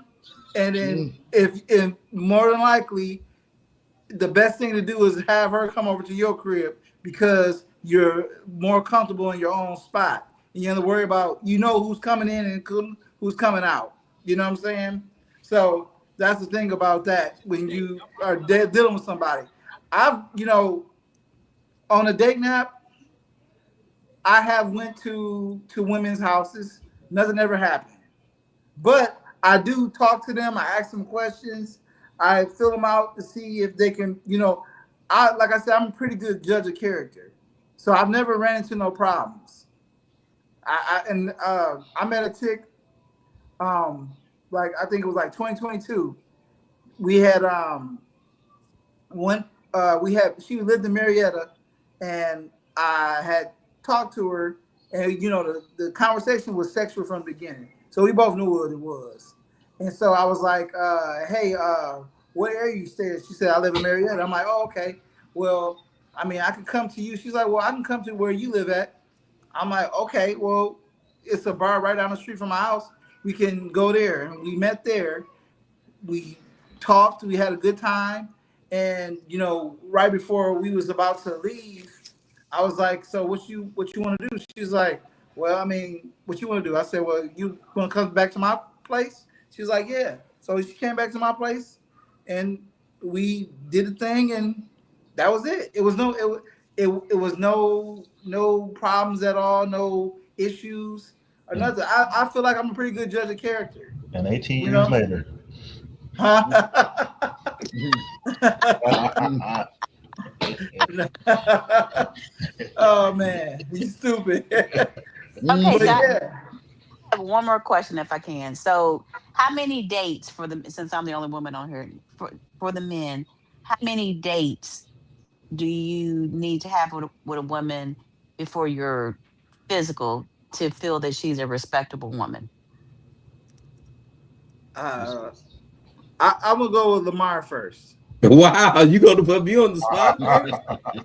And then if more than likely, the best thing to do is have her come over to your crib because you're more comfortable in your own spot. And you don't have to worry about, who's coming in and who's coming out. You know what I'm saying? So that's the thing about that when you are dealing with somebody. I've, on a dating app, I have went to women's houses. Nothing ever happened. But I do talk to them. I ask them questions. I fill them out to see if they can, like I said, I'm a pretty good judge of character. So I've never ran into no problems. I met a chick, like I think it was like 2022. We had she lived in Marietta, and I had talked to her, and the conversation was sexual from the beginning. So we both knew what it was. And so I was like, hey, what area you stay in? She said, I live in Marietta. I'm like, oh, okay. Well, I mean, I can come to you. She's like, well, I can come to where you live at. I'm like, okay, well, it's a bar right down the street from my house. We can go there. And we met there. We talked. We had a good time. And, right before we was about to leave, I was like, so what you want to do? She's like, well, I mean, what you want to do? I said, well, you want to come back to my place? She was like, yeah. So she came back to my place, and we did the thing, and that was it. It was no problems at all, no issues or nothing. I feel like I'm a pretty good judge of character. And 18 years later. Oh man, he's stupid. Okay, But so yeah. I have one more question if I can. So, how many dates since I'm the only woman on here, for the men, how many dates do you need to have with a woman before you're physical to feel that she's a respectable woman? I'm gonna go with Lamar first. Wow, you gonna put me on the spot?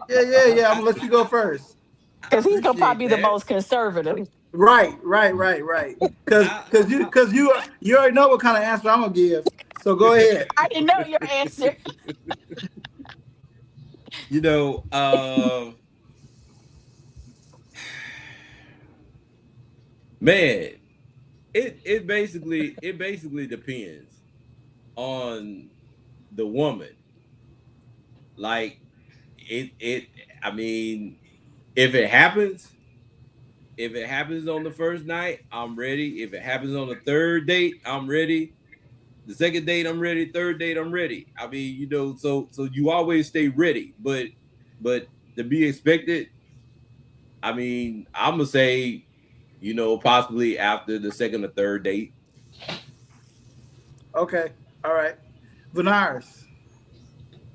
Yeah. I'm gonna let you go first. Because he's gonna probably be the that. most conservative. Right. Because you already know what kind of answer I'm gonna give. So go ahead. I didn't know your answer. Man, it basically depends on the woman. Like I mean, if it happens on the first night, I'm ready. If it happens on the third date, I'm ready. The second date, I'm ready. Third date, I'm ready. I mean, so you always stay ready, but to be expected, I mean, I'm gonna say, possibly after the second or third date. Okay. All right. Venaris.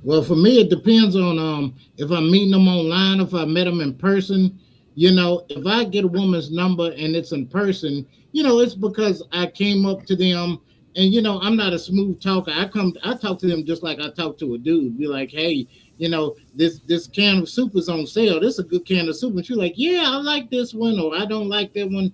Well, for me, it depends on if I'm meeting them online, if I met them in person. If I get a woman's number and it's in person, it's because I came up to them, and I'm not a smooth talker. I talk to them just like I talk to a dude. Be like, hey, this can of soup is on sale. This is a good can of soup. And she's like, yeah, I like this one, or I don't like that one.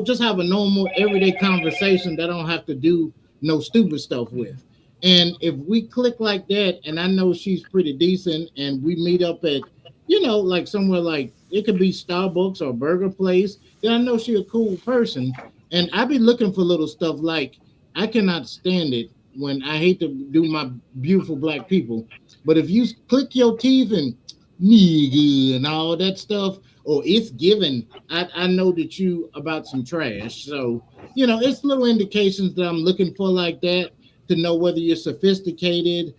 Just have a normal everyday conversation that I don't have to do no stupid stuff with. And if we click like that, and I know she's pretty decent, and we meet up at, like somewhere like it could be Starbucks or burger place, then I know she's a cool person. And I be looking for little stuff like I cannot stand it when I hate to do my beautiful black people, but if you click your teeth and nigga and all that stuff, or it's given, I know that you about some trash. So, it's little indications that I'm looking for like that to know whether you're sophisticated,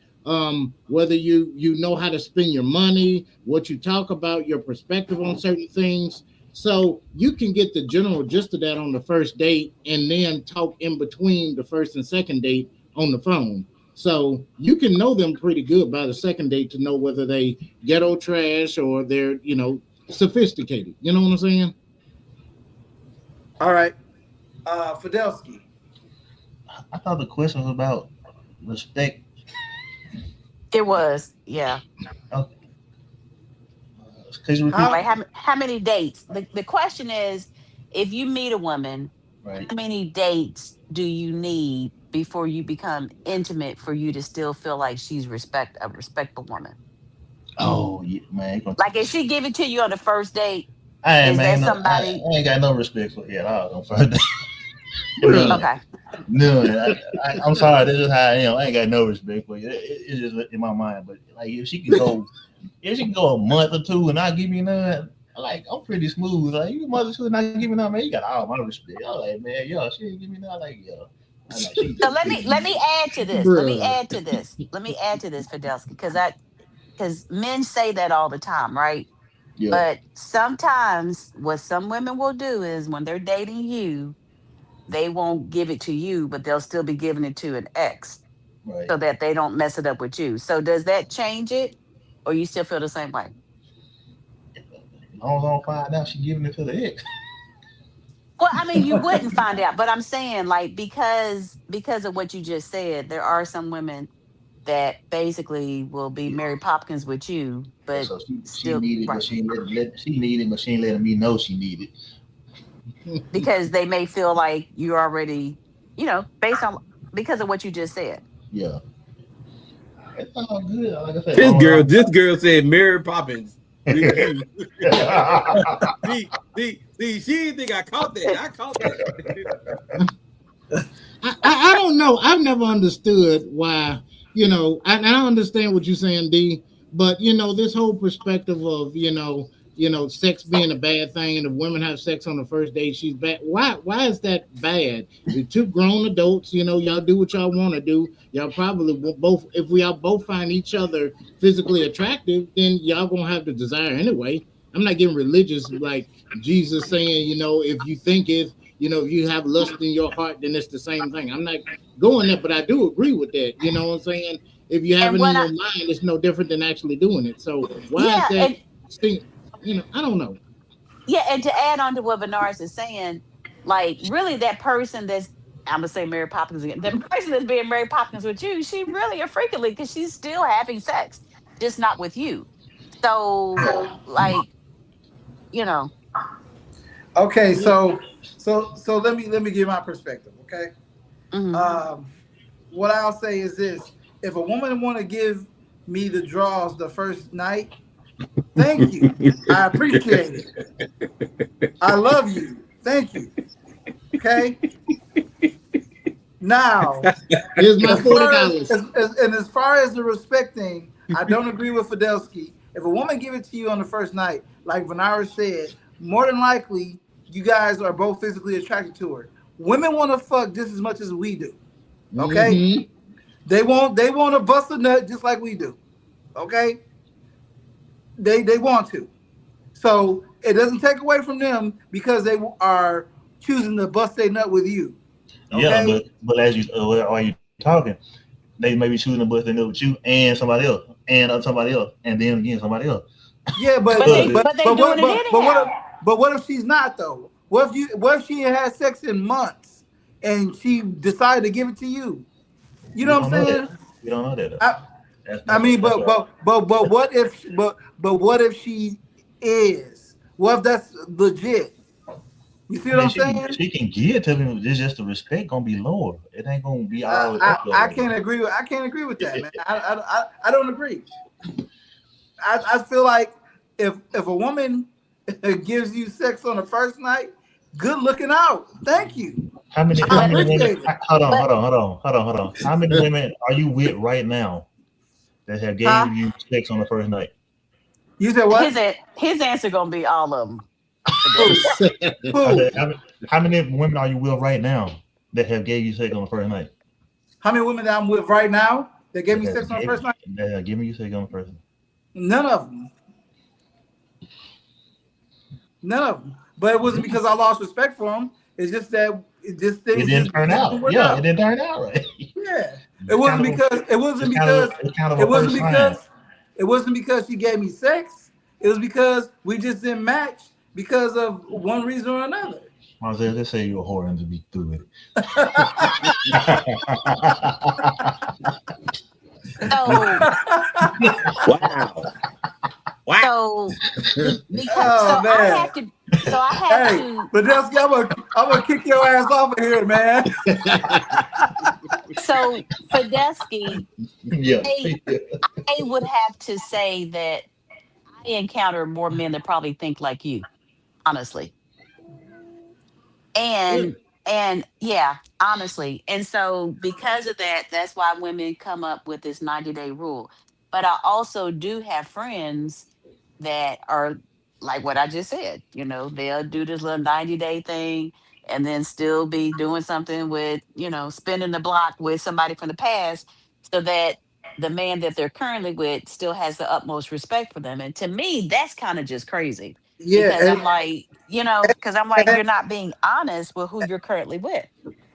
whether you know how to spend your money, what you talk about, your perspective on certain things. So you can get the general gist of that on the first date and then talk in between the first and second date on the phone. So you can know them pretty good by the second date to know whether they ghetto trash or they're, sophisticated. You know what I'm saying? All right. Fidelsky. I thought the question was about respect. It was, yeah. Okay. Could you repeat? Like how many dates? The question is, if you meet a woman, Right. how many dates do you need before you become intimate for you to still feel like she's a respectable woman? Oh, yeah, man. Like if she give it to you on the first date, I is man, that somebody? I ain't got no respect for it at all. Okay. No, I'm sorry. This is how I am. I ain't got no respect for you. It's just in my mind. But like, if she can go a month or two and not give me none, like I'm pretty smooth. Like you mother two and not give me none, man. You got all my respect. I'm like, man, yo, she didn't give me none. Like, yo. So let me add to this. Let me add to this, Fidelsky, because men say that all the time, right? Yeah. But sometimes what some women will do is when they're dating you, they won't give it to you, but they'll still be giving it to an ex, Right. so that they don't mess it up with you. So does that change it, or you still feel the same way? As long as I don't find out she giving it to the ex. Well, I mean, you wouldn't find out, but I'm saying like because of what you just said, there are some women that basically will be Mary Popkins with you, but So she still needed, right. but she needed, but she ain't letting me know she needed. Because they may feel like you're already, based on because of what you just said. Yeah. It's all good. Like I said, This girl said Mary Poppins. See, she didn't think I caught that. I caught that. I don't know. I've never understood why, I understand what you're saying, D, but this whole perspective of, sex being a bad thing, and if women have sex on the first date, she's bad. Why is that bad? You're two grown adults, y'all do what y'all want to do. Y'all probably will both, if we all both find each other physically attractive, then y'all gonna have the desire anyway. I'm not getting religious like Jesus saying, if you think if you have lust in your heart, then it's the same thing. I'm not going there, but I do agree with that. You know what I'm saying? If you have it in your mind, it's no different than actually doing it. So why is that? I don't know. Yeah, and to add on to what Benares is saying, like really that person that's, I'm gonna say Mary Poppins again, the person that's being Mary Poppins with you, she really a freakily because she's still having sex, just not with you. So like, Okay, so let me give my perspective. Okay. Mm-hmm. What I'll say is this: if a woman want to give me the draws the first night, thank you. I appreciate it. I love you. Thank you. Okay. Now, here's my $40. And as far as the respect thing, I don't agree with Fidelsky. If a woman give it to you on the first night, like Venara said, more than likely you guys are both physically attracted to her. Women want to fuck just as much as we do. Okay. Mm-hmm. They want to bust a nut just like we do. Okay. They want to. So it doesn't take away from them because they are choosing to bust a nut with you. Okay? Yeah, but as you are you talking, they may be choosing to bust a nut with you and somebody else, and somebody else, and then again somebody else. Yeah, but what if she's not though? What if she had sex in months and she decided to give it to you? You know what I'm saying? We don't know that. But what if she is? What if that's legit? You see what I'm saying? She can give to me. It's just the respect gonna be lower. It ain't gonna be all. I can't agree with that, man. I don't agree. I feel like if a woman gives you sex on the first night, Good looking out. Thank you. How many I women? appreciate it. Hold on. How many women are you with right now that have Huh? gave you sex on the first night? You said what? His answer gonna be all of them. Who? I Who? said, how many women are you with right now that have gave you sex on the first night? How many women that I'm with right now that gave me That sex on the gave- first night? That have given you sex on the first night. None of them. None of them. But it wasn't because I lost respect for them. It's just that it just It things didn't just turn didn't out. work Yeah, out. it didn't turn out right. Yeah. It wasn't because it wasn't because It's kind of it a wasn't first sign. because it wasn't because she gave me sex. It was because we just didn't match because of one reason or another. Marcel, let's say you're a whore and to be through with it. So Wow. Wow. so because Oh, so I man. have to so I have Hey, to Badelsky, I'm gonna kick your ass off of here, man. so Fedesky, Yeah. I would have to say that I encounter more men that probably think like you, honestly. And yeah, honestly. And so because of that, that's why women come up with this 90-day rule. But I also do have friends that are like what I just said, they'll do this little 90-day thing and then still be doing something with, spinning the block with somebody from the past so that the man that they're currently with still has the utmost respect for them. And to me, that's kind of just crazy Yeah, because I'm like, and you're not being honest with who you're currently with.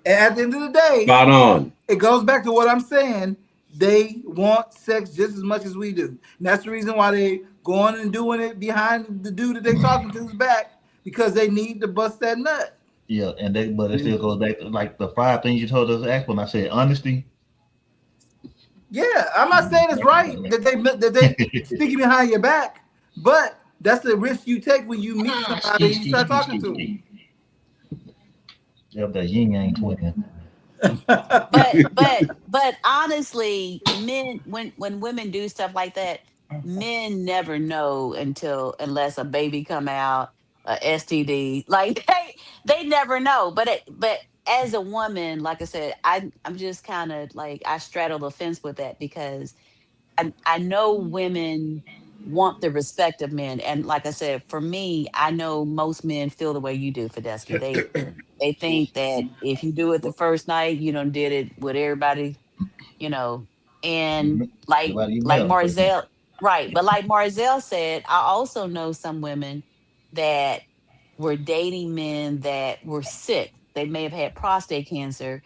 at the end of the day, Spot on. it goes back to what I'm saying. They want sex just as much as we do. And that's the reason why they going and doing it behind the dude that they talking to's back because they need to bust that nut. Yeah, but it still goes back to like the 5 things you told us to ask when I said honesty. Yeah, I'm not saying it's right that they sticking behind your back, but that's the risk you take when you meet somebody and you start talking to them. Yep, that yin yang twin. But honestly, men when women do stuff like that, men never know unless a baby come out, a STD. Like they never know. But as a woman, like I said, I'm just kind of like I straddle the fence with that because I know women want the respect of men. And like I said, for me, I know most men feel the way you do, Fedesky. They think that if you do it the first night, you done did it with everybody, you know. And like Everybody you met like on the first night. Marzell, right. But like Marzell said, I also know some women that were dating men that were sick. They may have had prostate cancer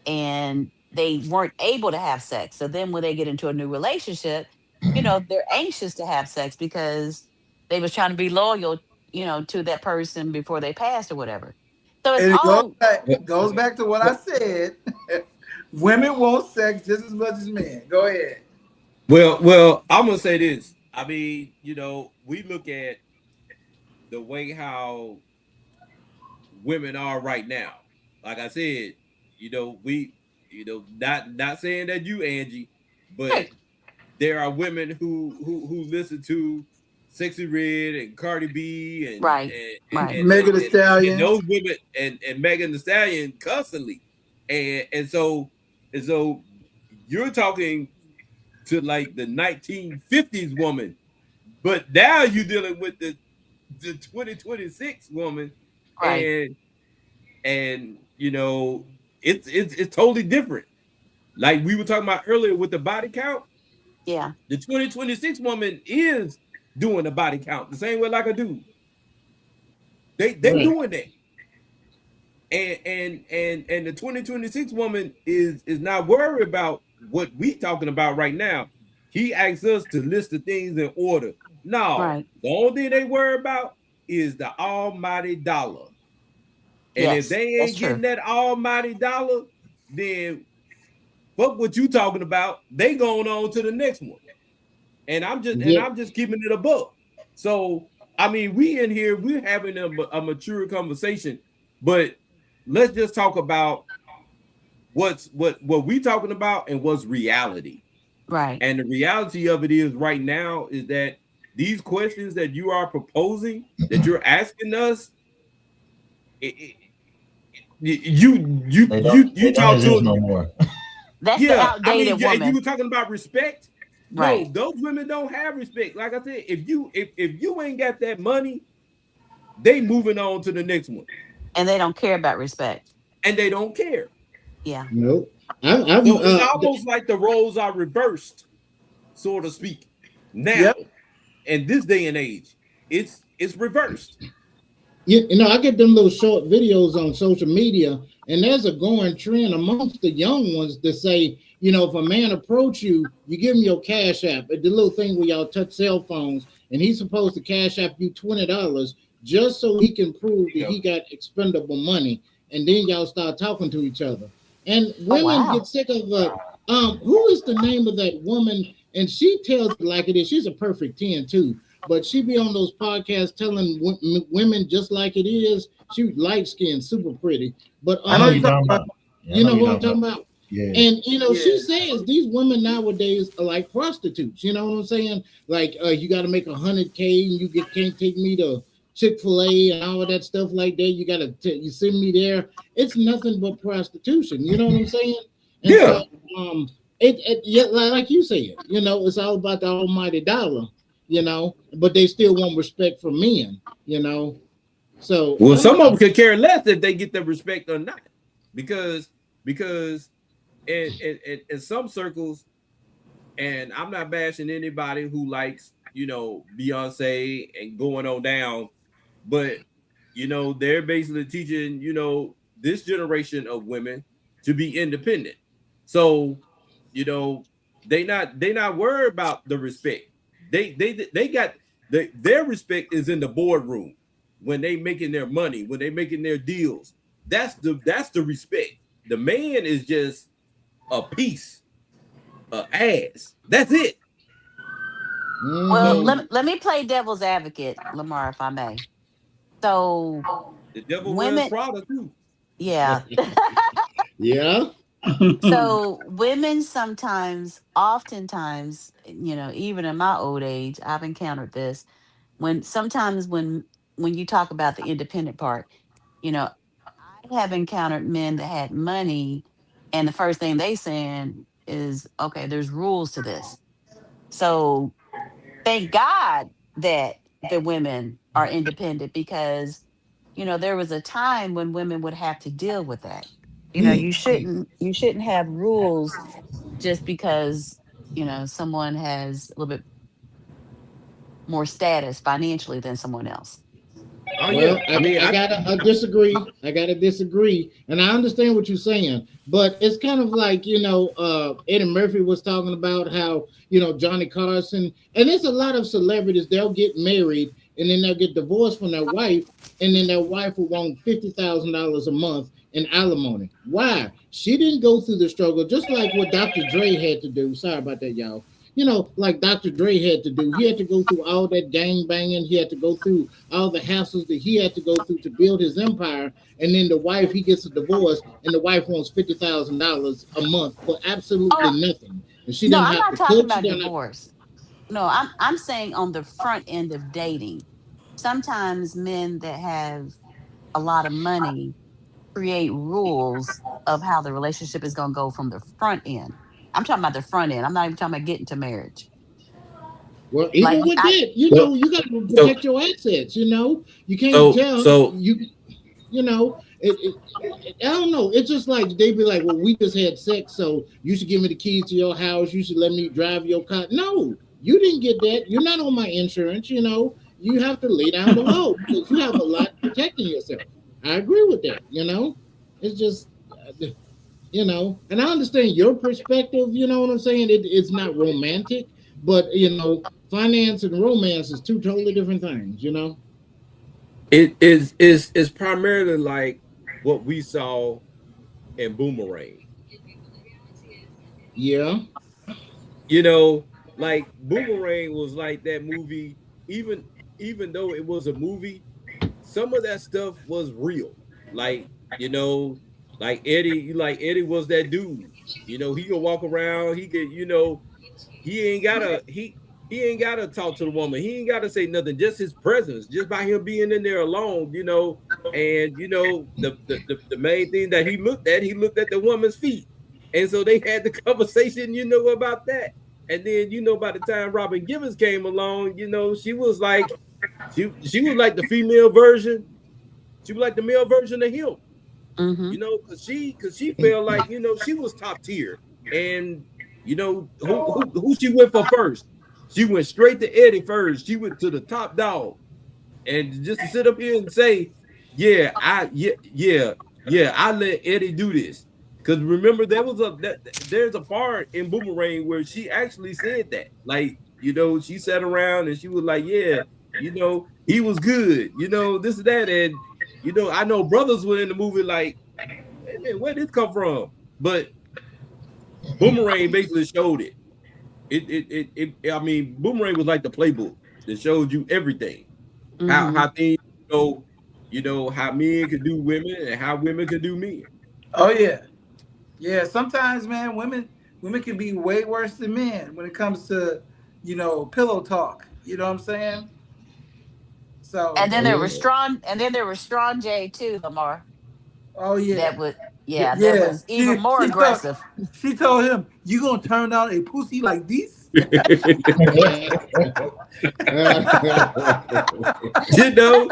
and they weren't able to have sex. So then when they get into a new relationship, they're anxious to have sex because they was trying to be loyal, to that person before they passed or whatever. So it's And it all goes back to what I said. Women want sex just as much as men. Go ahead. Well, I'm gonna say this. I mean, we look at the way how women are right now. Like I said, we, not saying that you, Angie, but right, there are women who listen to Sexy Red and Cardi B and right, and right. and, Megan and, Thee and, and Stallion. those women and Megan Thee Stallion constantly, and so you're talking to like the 1950s woman, but now you're dealing with the 2026 woman, Right. and it's totally different. Like we were talking about earlier with the body count, Yeah. the 2026 woman is doing the body count the same way like a dude. They Right. doing that. And the 2026 woman is not worried about what we talking about right now. He asks us to list the things in order. No, Right. the only thing they worry about is the almighty dollar. And if Yes, they that's ain't true. getting that almighty dollar, then fuck what you talking about. They going on to the next one. And I'm Yeah. just keeping it above. So I mean, we in here, we're having a mature conversation, but let's just talk about what we talking about and what's reality. Right. And the reality of it is right now is that these questions that you are proposing, that you're asking us, you They don't talk exist to no more. That's the outdated you woman. were talking about respect. Right. No, those women don't have respect. Like I said, if you ain't got that money, they moving on to the next one, And they don't care about respect. and they don't care. Yeah. Nope. I'm So it's almost like the roles are reversed, so to speak. Now, Yep. in this day and age, it's reversed. you know, I get them little short videos on social media, and there's a going trend amongst the young ones to say, you know, if a man approach you, you give him your cash app, the little thing where y'all touch cell phones, and he's supposed to cash app you $20 just so he can prove that he got expendable money, and then y'all start talking to each other. And women get sick of who is the name of that woman? And she tells it like it is. She's a perfect 10 too. But she be on those podcasts telling women just like it is. She light skinned, super pretty. But I know you're talking about. you know what I'm talking about? Yeah. And you know, she Yeah. says these women nowadays are like prostitutes. You know what I'm saying? Like you got to make 100K, and can't take me to Chick-fil-A and all of that stuff like that. You got to you send me there. It's nothing but prostitution. You know what I'm saying? And Yeah. So, yeah, like you said, you know, it's all about the almighty dollar. You know, but they still want respect from men. You know, so Well, some of them could care less if they get the respect or not, because in some circles, and I'm not bashing anybody who likes, you know, Beyonce and going on down, but you know, they're basically teaching, you know, this generation of women to be independent. So, you know, they not worried about the respect. They got their respect is in the boardroom when they making their money, when they making their deals. That's the respect. The man is just a piece, a ass. That's it. Well, Mhm. let me play devil's advocate, Lamar, if I may. So The devil wears women, Prada too. yeah. Yeah. So women sometimes, oftentimes, you know, even in my old age, I've encountered this. When sometimes when you talk about the independent part, you know, I have encountered men that had money, and the first thing they saying is, okay, there's rules to this. So thank God that the women are independent, because you know there was a time when women would have to deal with that. You know, you shouldn't have rules just because, you know, someone has a little bit more status financially than someone else. Oh yeah, Well, I mean, I gotta disagree. I gotta disagree, and I understand what you're saying, but it's kind of like, you know, Eddie Murphy was talking about how, you know, Johnny Carson, and there's a lot of celebrities. They'll get married and then they'll get divorced from their wife, and then their wife will want $50,000 a month in alimony. Why? She didn't go through the struggle, just like what Dr. Dre had to do. Sorry about that, y'all. You know, like Dr. Dre had to do. He had to go through all that gang banging. He had to go through all the hassles that he had to go through to build his empire. And then the wife, he gets a divorce, and the wife wants $50,000 a month for absolutely Oh nothing. And she no, didn't I'm have not to talking cook. She about didn't have. divorce. No, I'm saying on the front end of dating. Sometimes men that have a lot of money create rules of how the relationship is going to go from the front end. I'm talking about the front end. I'm not even talking about getting to marriage. Well, Like even with I, that, you so know, you got to so protect your assets. You know, you can't so tell so you. You know, I don't know. It's just like they be like, well, we just had sex, so you should give me the keys to your house. You should let me drive your car. No, you didn't get that. You're not on my insurance. You know, you have to lay down the law because you have a lot protecting yourself. I agree with that. You know, it's just, you know, and I understand your perspective. You know what I'm saying? It's not romantic, but you know, finance and romance is two totally different things. You know? it is primarily like what we saw in Boomerang. Yeah. You know, like Boomerang was like that movie. Even though it was a movie, some of that stuff was real. Like, you know, like Eddie was that dude. You know, he could walk around. He could, you know, he ain't gotta he ain't gotta talk to the woman. He ain't gotta say nothing. Just his presence, just by him being in there alone. You know, and you know the main thing that he looked at the woman's feet, and so they had the conversation, you know, about that. And then you know by the time Robin Givens came along, you know, she was like she was like the female version. She was like the male version of him. Mhm. You know, because she felt like, you know, she was top tier. And you know who she went for first? She went straight to Eddie first. She went to the top dog. And just to sit up here and say, yeah, I let Eddie do this. Because remember, there's a part in Boomerang where she actually said that. Like, you know, she sat around and she was like, yeah, you know, he was good, you know, this and that. And you know, I know brothers were in the movie like, hey, man, where did this come from? But Boomerang basically showed it. I mean, Boomerang was like the playbook that showed you everything. How things go, you know, how men could do women and how women could do men. Oh yeah. Yeah, sometimes, man, women can be way worse than men when it comes to, you know, pillow talk. You know what I'm saying? So And then there was Strong J too, Lamar. oh yeah. That was Yeah. that was even more aggressive. She told him, "You gonna turn down a pussy like this?" You know,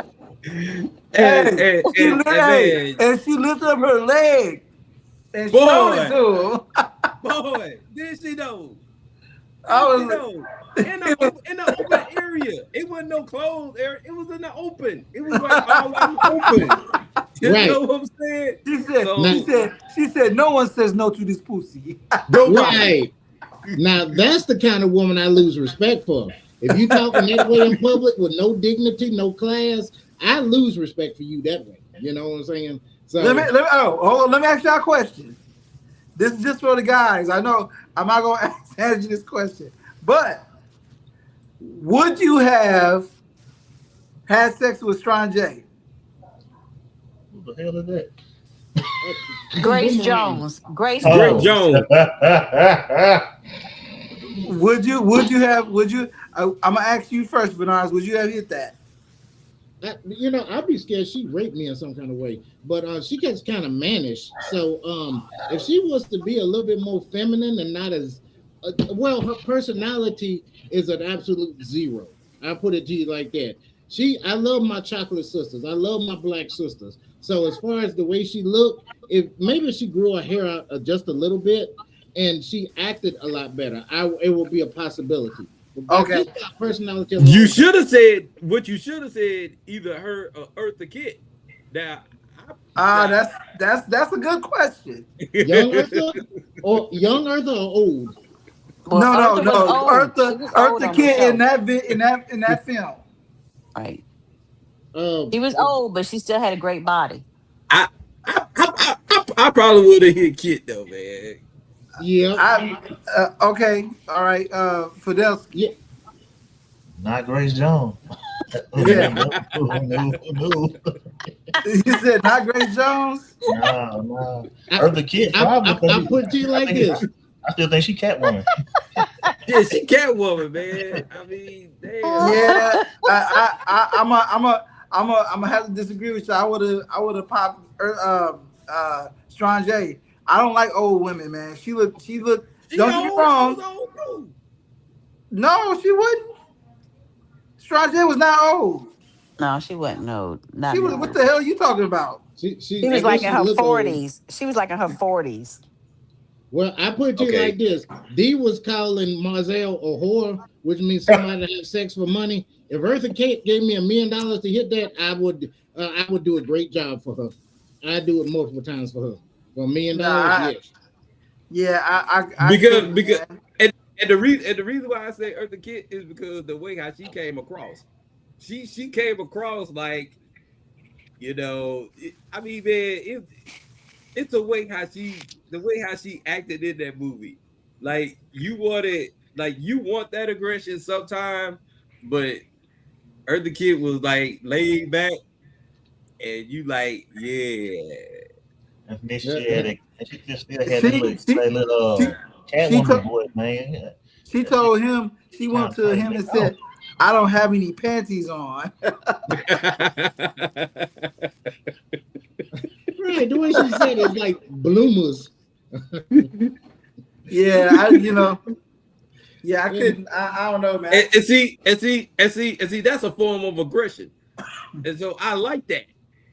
and she lifted up her leg and showed it to him. Boy, did she know? I was in the open area. It wasn't no closed area. It was in the open. It was like all out open. You know what I'm saying? She said, no one says no to this pussy. Right. Now that's the kind of woman I lose respect for. If you talking that way in public with no dignity, no class, I lose respect for you that way. You know what I'm saying? So let me ask y'all a question. This is just for the guys. I know I'm not gonna ask you this question, but would you have had sex with Strong J? Who the hell is that? Grace Jones. Grace Jones. Would you I'm gonna ask you first, Bernard. Would you have hit that? You know, I'd be scared she'd rape me in some kind of way. But she gets kind of mannish. So if she was to be a little bit more feminine and not as well, her personality is an absolute zero. I'll put it to you like that. I love my chocolate sisters. I love my black sisters. So as far as the way she looked, if maybe she grew her hair out just a little bit and she acted a lot better, it would be a possibility. Okay. Personality. You should have said what you should have said, either her or Eartha Kitt. Now, that's a good question. Young Eartha or old? Well, no. Eartha Kitt in that film. Right. She was old, but she still had a great body. I probably would have hit Kit though, man. Yeah. Okay. All right. Fidel. Yeah. Not Grace Jones. Yeah. No. You said not Grace Jones? No. Eartha Kitt. I put it to you like this. I still think she Catwoman. Yeah, she Catwoman, man. I mean, damn. Yeah. I'm gonna have to disagree with you. I would have popped Strong J. I don't like old women, man. She looked. Don't get me wrong. No, she wouldn't. Strong J was not old. No, she wasn't old. What the hell are you talking about? She was like in her 40s. She was like in her 40s. Well, I put it to you like this. Dee was calling Marzel a whore, which means somebody that has sex for money. If Eartha Kitt gave me $1 million to hit that, I would do a great job for her. I'd do it multiple times for her. For $1 million, yes. Yeah, I because and the reason why I say Eartha Kitt is because the way how she came across. She came across like, you know, I mean, man, it's the way how she acted in that movie. Like you want that aggression sometime, but Eartha Kitt was like laid back, and you like, yeah. And then she just still had that little Catwoman voice, man. She told him, she went to him and said, "I don't have any panties on." the way she said it's like bloomers. Yeah, I couldn't. I don't know, man. And see, that's a form of aggression. And so I like that.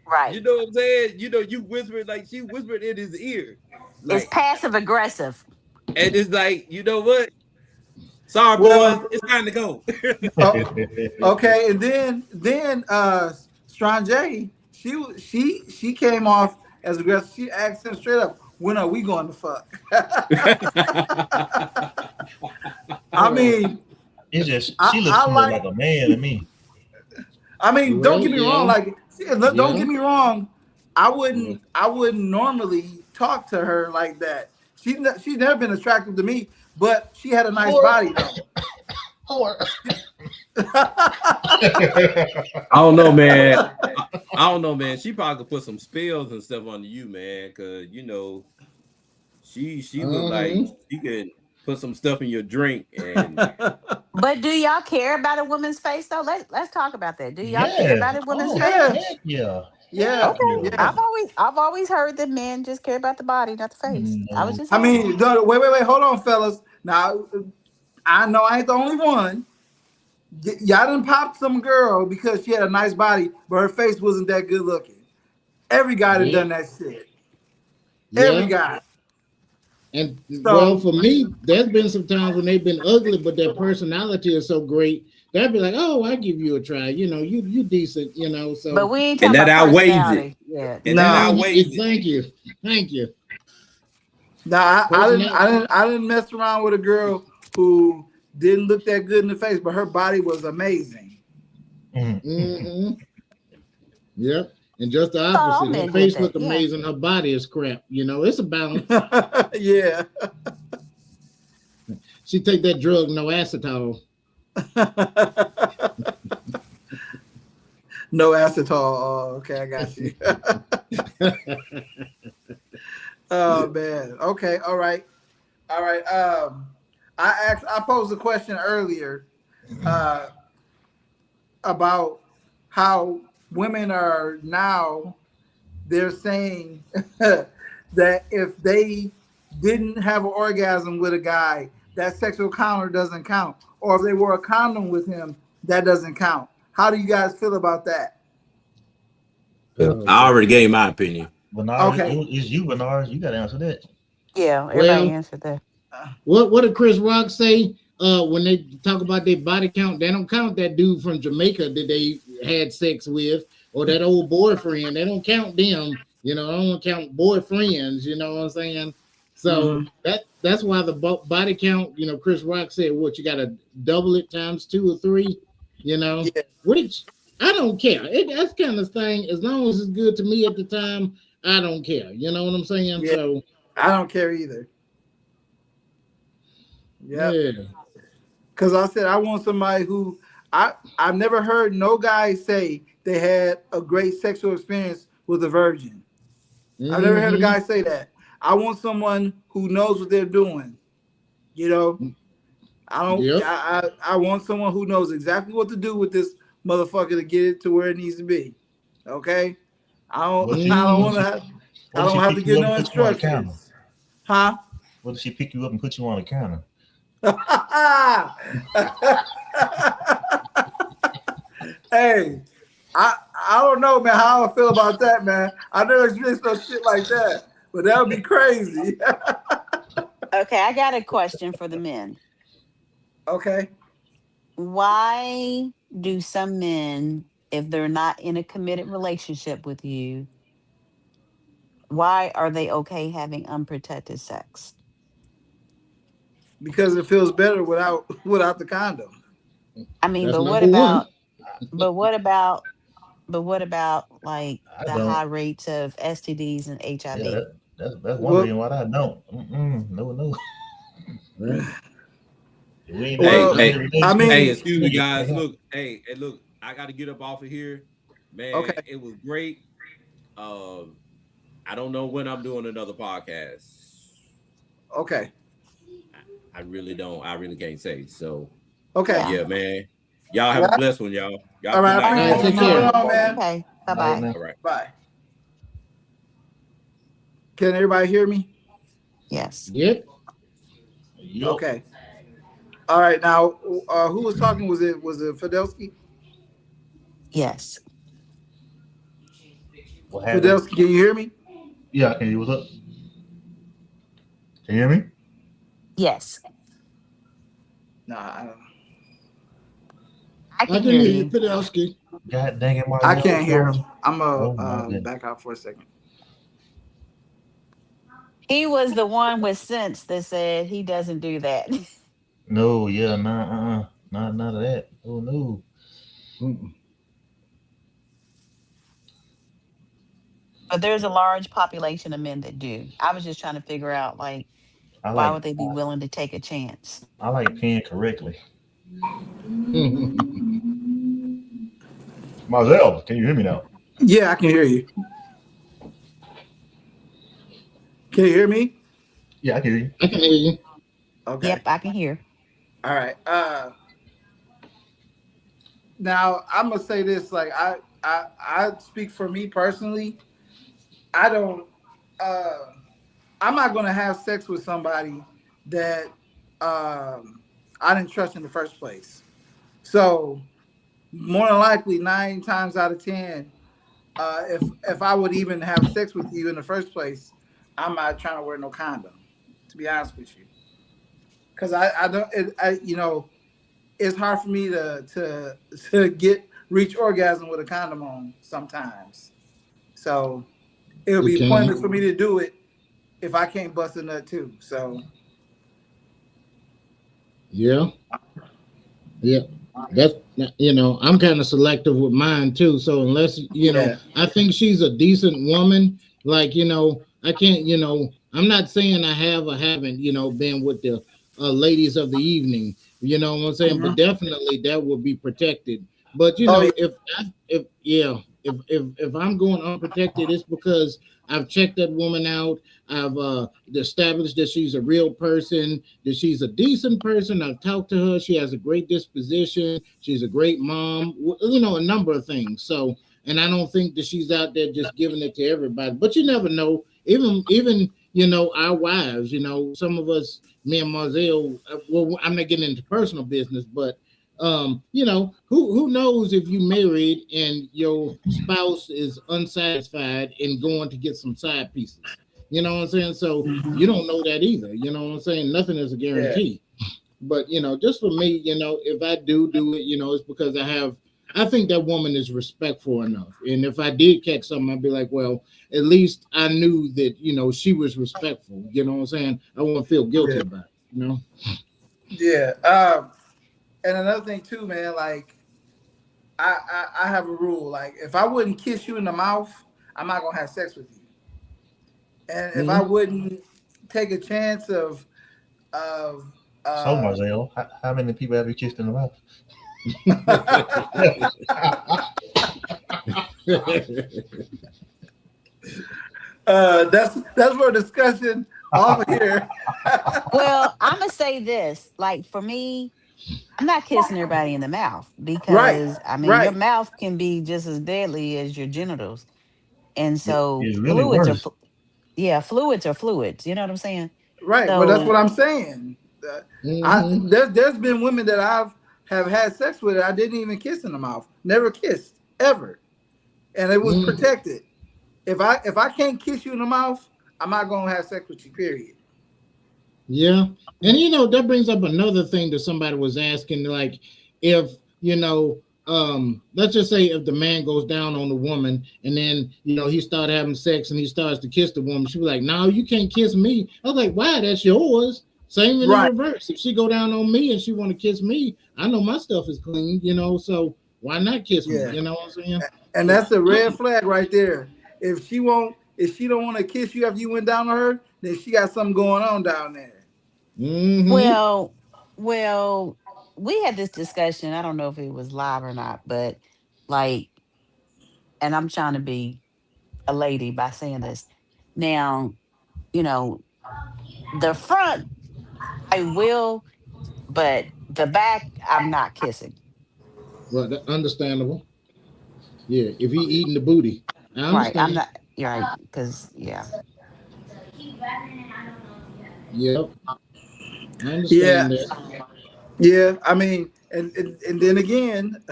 Right. You know what I'm saying? You whispered like she whispered in his ear. It's passive aggressive. And it's like, you know what? Sorry, Well, boys, it's time to go. Okay, and then Strong J, she came off as aggressive. She asked him straight up, "When are we going to fuck?" I mean, It's just I she looks more like- like a man to me. I mean, don't get me Yeah. wrong. Like, don't Yeah. get me wrong. I wouldn't normally talk to her like that. She's never been attractive to me, but she had a nice body though. I don't know, man. I don't know, man. She probably could put some spells and stuff on you, man, because she look like she could put some stuff in your drink. And But do y'all care about a woman's face though? Let's talk about that. Do y'all Yeah. care about a woman's Oh, face? heck yeah. Yeah. Okay. Yeah. I've always heard that men just care about the body, not the face. I was just I mean, wait, hold on, fellas. Now, I know I ain't the only one. Y'all done popped some girl because she had a nice body, but her face wasn't that good looking. Every guy that done that shit. Every guy. And So- well, for me, there's been some times when they've been ugly, but their personality is so great. They'd be like, "Oh, I give you a try. You know, you decent. You know." So, but we ain't And talking that about outweighs it. personality. Yeah. and No. that outweighs it. Thank you. Now, I didn't mess around with a girl who didn't look that good in the face, but her body was amazing. Mm-hmm. Yep. And just the all opposite. men Her get face that, look yeah. amazing. Her body is crap. You know, it's a balance. Yeah. She take that drug, no acetol. No acetol. Oh, okay, I got you. Oh man. Okay. All right. I posed a question earlier about how women are now. They're saying that if they didn't have an orgasm with a guy, that sexual encounter doesn't count. Or if they wore a condom with him, that doesn't count. How do you guys feel about that? I already gave my opinion. Bernard, Okay. it's you, Bernard. You got to answer that. Yeah, everybody Well- answered that. What did Chris Rock say when they talk about their body count? They don't count that dude from Jamaica that they had sex with or that old boyfriend. They don't count them. You know, I don't count boyfriends. You know what I'm saying? So that's why the body count. You know, Chris Rock said, "What you got to double it times 2 or 3." You know, Yeah. which I don't care. That's kind of thing. As long as it's good to me at the time, I don't care. You know what I'm saying? Yeah. So I don't care either. yeah. Because I said I want somebody who I've never heard no guy say they had a great sexual experience with a virgin. I've never heard a guy say that. I want someone who knows what they're doing. You know, I don't. Yep. I want someone who knows exactly what to do with this motherfucker to get it to where it needs to be. Okay, I don't want to have. I don't have to get no instructions. Huh? What if she pick you up and put you on the counter? Hey, I don't know, man, how I feel about that, man. I never experienced no shit like that, but that would be crazy. Okay, I got a question for the men. Okay. Why do some men, if they're not in a committed relationship with you, why are they okay having unprotected sex? Because it feels better without the condom. I mean, That's but what number one. about like I the don't. high rates of STDs and HIV? Yeah, that's one Well- reason why I don't. No. We ain't Well, in a relationship. I mean- Hey, excuse me, guys. Look, look, I got to get up off of here, man. Okay. It was great. I don't know when I'm doing another podcast. Okay. I really don't. I really can't say. So Okay. Yeah. yeah, man. Y'all have a blessed one, y'all. Y'all All right, good night. All right, take care. Hold on, man. Okay, bye Bye, bye. man. All right. Bye. Can everybody hear me? Yes. Yep. Yup. Okay. All right. Now, who was talking? Was it Fidelsky? Yes. What happened? Fidelsky, can you hear me? Yeah, I can hear you. What's up? Can you hear me? Yes. Nah, I I can can hear hear you, you. Fidelski. God dang it, Mark. I can't hear him. I'm Oh my goodness. back out for a second. He was the one with sense that said he doesn't do that. No, yeah, nah, none of that. Oh no. Mm-mm. But there's a large population of men that do. I was just trying to figure out, like, I why like would they be willing to take a chance? I like paying correctly. Marzel, can you hear me now? Yeah, I can hear you. Can you hear me? Yeah, I can hear you. I can hear you. Okay. Yep, I can hear. All right. Now I'm gonna say this. Like I speak for me personally. I don't. I'm not gonna have sex with somebody that I didn't trust in the first place. So more than likely, 9 times out of 10, if I would even have sex with you in the first place, I'm not trying to wear no condom. To be honest with you, because I don't. It's hard for me to reach orgasm with a condom on sometimes. So it'll be pointless for me to do it if I can't bust a nut too. So yeah. That's I'm kind of selective with mine too. So unless I think she's a decent woman. Like I can't. I'm not saying I have or haven't. Been with the ladies of the evening. You know what I'm saying? But definitely that would be protected. But if I'm going unprotected, it's because I've checked that woman out. I've established that she's a real person, that she's a decent person. I've talked to her. She has a great disposition. She's a great mom. A number of things. So, and I don't think that she's out there just giving it to everybody. But you never know. Even our wives. Some of us, me and Marzel. Well, I'm not getting into personal business, but who knows if you married and your spouse is unsatisfied and going to get some side pieces. You know what I'm saying? So you don't know that either. You know what I'm saying? Nothing is a guarantee. Yeah. But just for me, if I do it, it's because I think that woman is respectful enough. And if I did catch something, I'd be like, well, at least I knew that, she was respectful. You know what I'm saying? I won't feel guilty about it, Yeah. And another thing too, man, like I have a rule. Like if I wouldn't kiss you in the mouth, I'm not gonna have sex with you. And if I wouldn't take a chance of so Marzel, how many people have you kissed in the mouth? That's for discussion over here. Well, I'm gonna say this. Like for me, I'm not kissing everybody in the mouth because your mouth can be just as deadly as your genitals, and so it's really worse. Fluids are fluids. You know what I'm saying? Right, so, but that's what I'm saying. There's been women that have had sex with. I didn't even kiss in the mouth. Never kissed ever, and it was protected. If I can't kiss you in the mouth, I'm not gonna have sex with you. Period. Yeah. And that brings up another thing that somebody was asking, like if let's just say if the man goes down on the woman and then he started having sex and he starts to kiss the woman, she'll be like, no, you can't kiss me. I was like, why? That's yours. Same in the reverse. If she go down on me and she want to kiss me, I know my stuff is clean, so why not kiss me? You know what I'm saying? And that's a red flag right there. If she don't want to kiss you after you went down on her, then she got something going on down there. Well, we had this discussion. I don't know if it was live or not, but and I'm trying to be a lady by saying this. Now, the front I will, but the back I'm not kissing. Well, that's understandable. Yeah, if he eating the booty, I understand. Right, I'm not. You're right, because Yep. I understand Yeah. that. Yeah, I mean, and then again,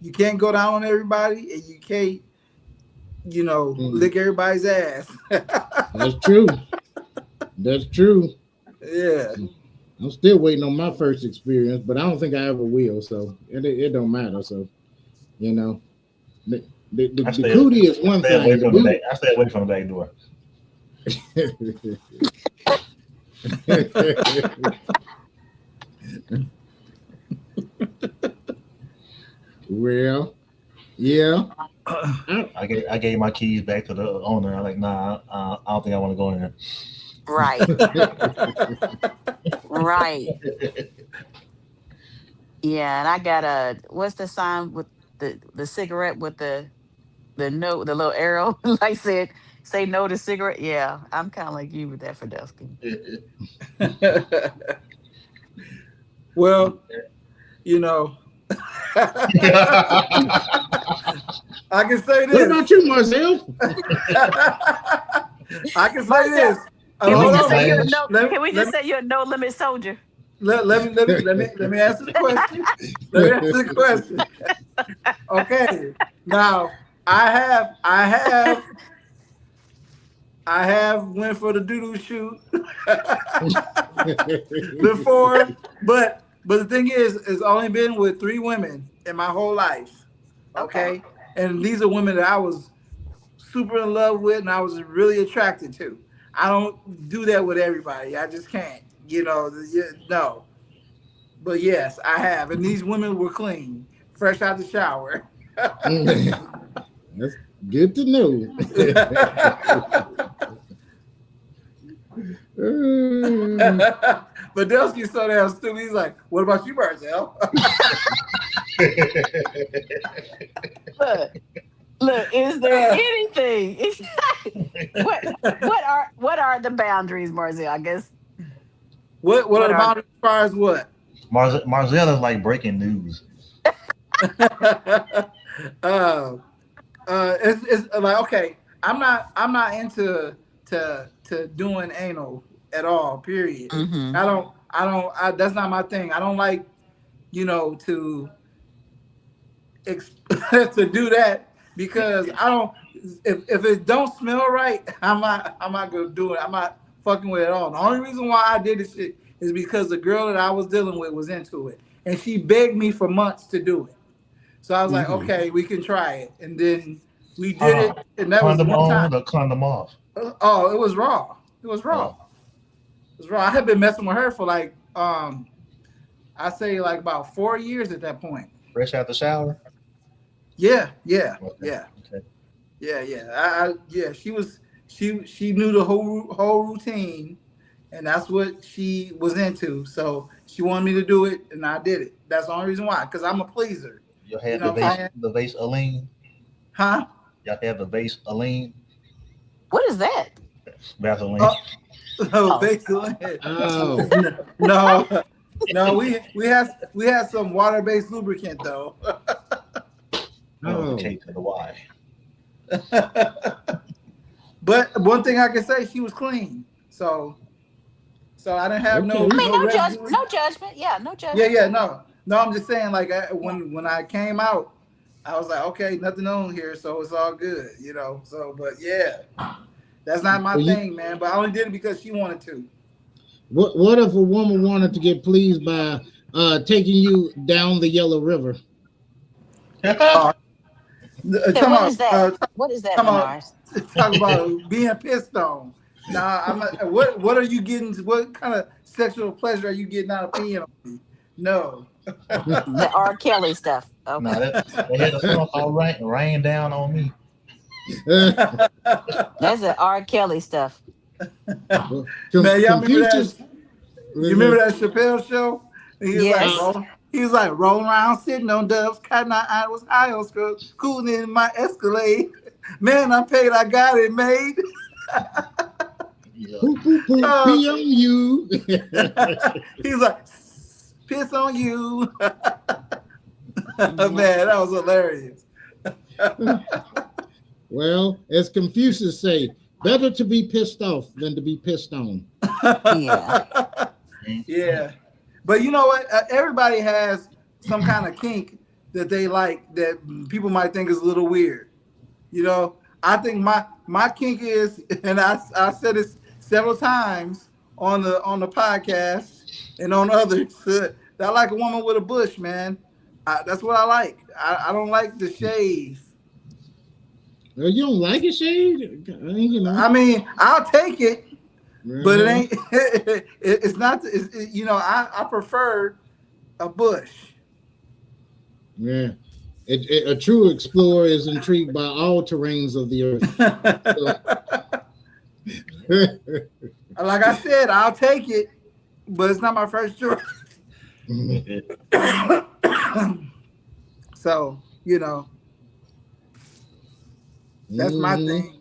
you can't go down on everybody, and you can't, Mm, lick everybody's ass. that's true. That's true. Yeah. I'm still waiting on my first experience, but I don't think I ever will. So it don't matter. So you know, the I the stay, cootie is I one stay away thing. The from the back. booty. I stay away from the back door. Well, yeah. I gave my keys back to the owner. I'm like, nah, I don't think I want to go in there. Right. Right. Yeah, and I got what's the sign with the cigarette with the note, the little arrow, like said, say no to cigarette. Yeah, I'm kind of like you with that, Fidelsky. Well, I can say What this. about you, Marcel? I can say Marcel, this. Can we Hold just on. say you're a man. no? Let, Can we let, just say you're a no limit soldier? let me answer the question. Let me answer the question. Okay. Now I have went for the doo-doo shoot before, but the thing is, it's only been with 3 women in my whole life. Okay. And these are women that I was super in love with and I was really attracted to. I don't do that with everybody. I just can't. No. But yes, I have. And these women were clean, fresh out the shower. That's good to know. But Delsky's so damn stupid. He's like, what about you, Marcel? Look, is there anything? What are the boundaries, Marcel? I guess. What What about are as far as what? Marzella is like breaking news. It's like, okay, I'm not into to doing anal at all. Period. mm-hmm. That's not my thing. I don't like to to do that because I don't. If it don't smell right, I'm not gonna do it. I'm not fucking with it at all. The only reason why I did this shit is because the girl that I was dealing with was into it, and she begged me for months to do it. So I was like, okay, we can try it, and then we did it, and that was Condom one time. on or condom off? Oh, it was raw. It was raw. Oh. It was raw. I had been messing with her for like I say like about 4 years at that point. Fresh out the shower? Yeah. Okay. Yeah. She knew the whole routine, and that's what she was into. So she wanted me to do it, and I did it. That's the only reason why, because I'm a pleaser. You had know what I'm saying? the vase Aline? Huh? Y'all have the vase Aline? What is that? Vaseline. Oh, basically. Oh. No. We had some water-based lubricant though. Oh. K to the Y. But one thing I can say, she was clean. So I didn't have no. Okay. I mean, no residue. judgment. Yeah, no judgment. Yeah. No. I'm just saying, like, when I came out, I was like, okay, nothing on here, so it's all good, So, but yeah, that's not my thing, man. But I only did it because she wanted to. What if a woman wanted to get pleased by taking you down the Yellow River? What is that? What is that, Mars? Talk about being pissed on. Nah, what are you getting? What kind of sexual pleasure are you getting out of peeing on me? No. The R. Kelly stuff. Okay. No, they had a song called Rain Down on Me. That's the R. Kelly stuff. Man, y'all remember that? You remember that Chappelle show? He was like rolling around, sitting on dubs, cutting out Iowa's high skirt, cooling in my Escalade. Man, I paid, I got it made. Pee on you. He's like, piss on you. Man, that was hilarious. Well, as Confucius say, better to be pissed off than to be pissed on. Yeah. Yeah. But you know what? Everybody has some kind of kink that they like that people might think is a little weird. You know, I think my kink is, and I said this several times on the podcast and on others, that I like a woman with a bush, man. That's what I like. I don't like the shave. You don't like it, Shade? You know. I mean, I'll take it, but it ain't. It's not. You know, I prefer a bush. Yeah. A true explorer is intrigued by all terrains of the earth. Like I said, I'll take it, but it's not my first choice. So, you know, that's my thing.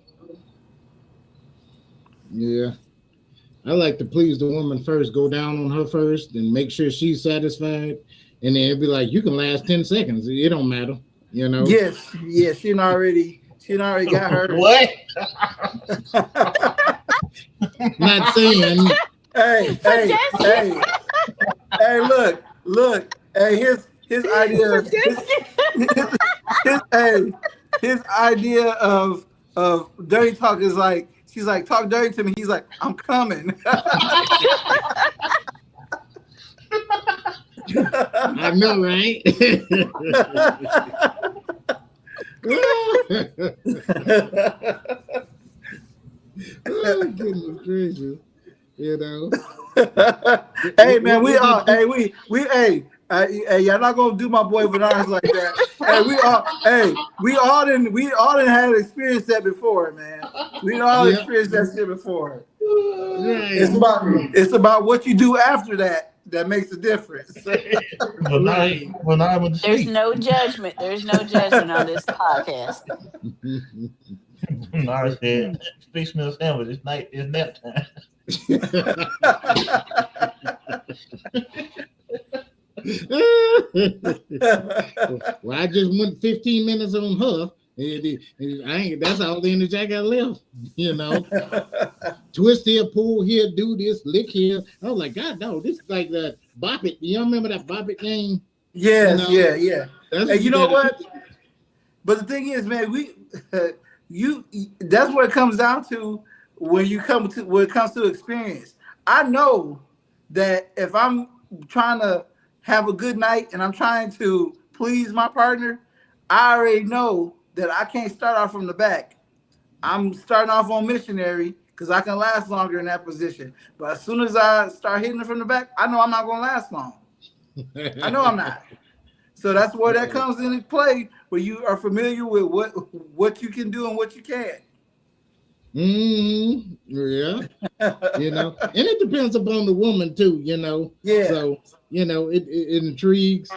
Yeah. I like to please the woman first, go down on her first, and make sure she's satisfied. And then it'd be like, you can last 10 seconds. It don't matter, you know? Yes, she already got her. What? Not saying. Hey, look. Hey, his idea. His idea of dirty talk is like, she's like, talk dirty to me. He's like, I'm coming. I know, right? Oh, goodness gracious. You know. Hey man, y'all not gonna do my boy Bernard like that. We all didn't have experienced that before, man. We all experienced that shit before. Right. It's about what you do after that makes a difference. There's no judgment. There's no judgment on this podcast. Nara said, "Fix me a sandwich. It's nap time." Well, I just went 15 minutes on her. That's all the energy I got left, you know. Twist here, pull here, do this, lick here. I was like, God, no, this is like the Bop It. You remember that Bop It game? Yes, you know? yeah. And you know what? But the thing is, man, that's what it comes down to when it comes to experience. I know that if I'm trying to have a good night and I'm trying to please my partner, I already know that I can't start off from the back. I'm starting off on missionary because I can last longer in that position. But as soon as I start hitting it from the back, I know I'm not going to last long. I know I'm not. So that's where that comes into play, where you are familiar with what you can do and what you can't. Yeah. You know, and it depends upon the woman too, you know. Yeah. So, you know, it intrigues,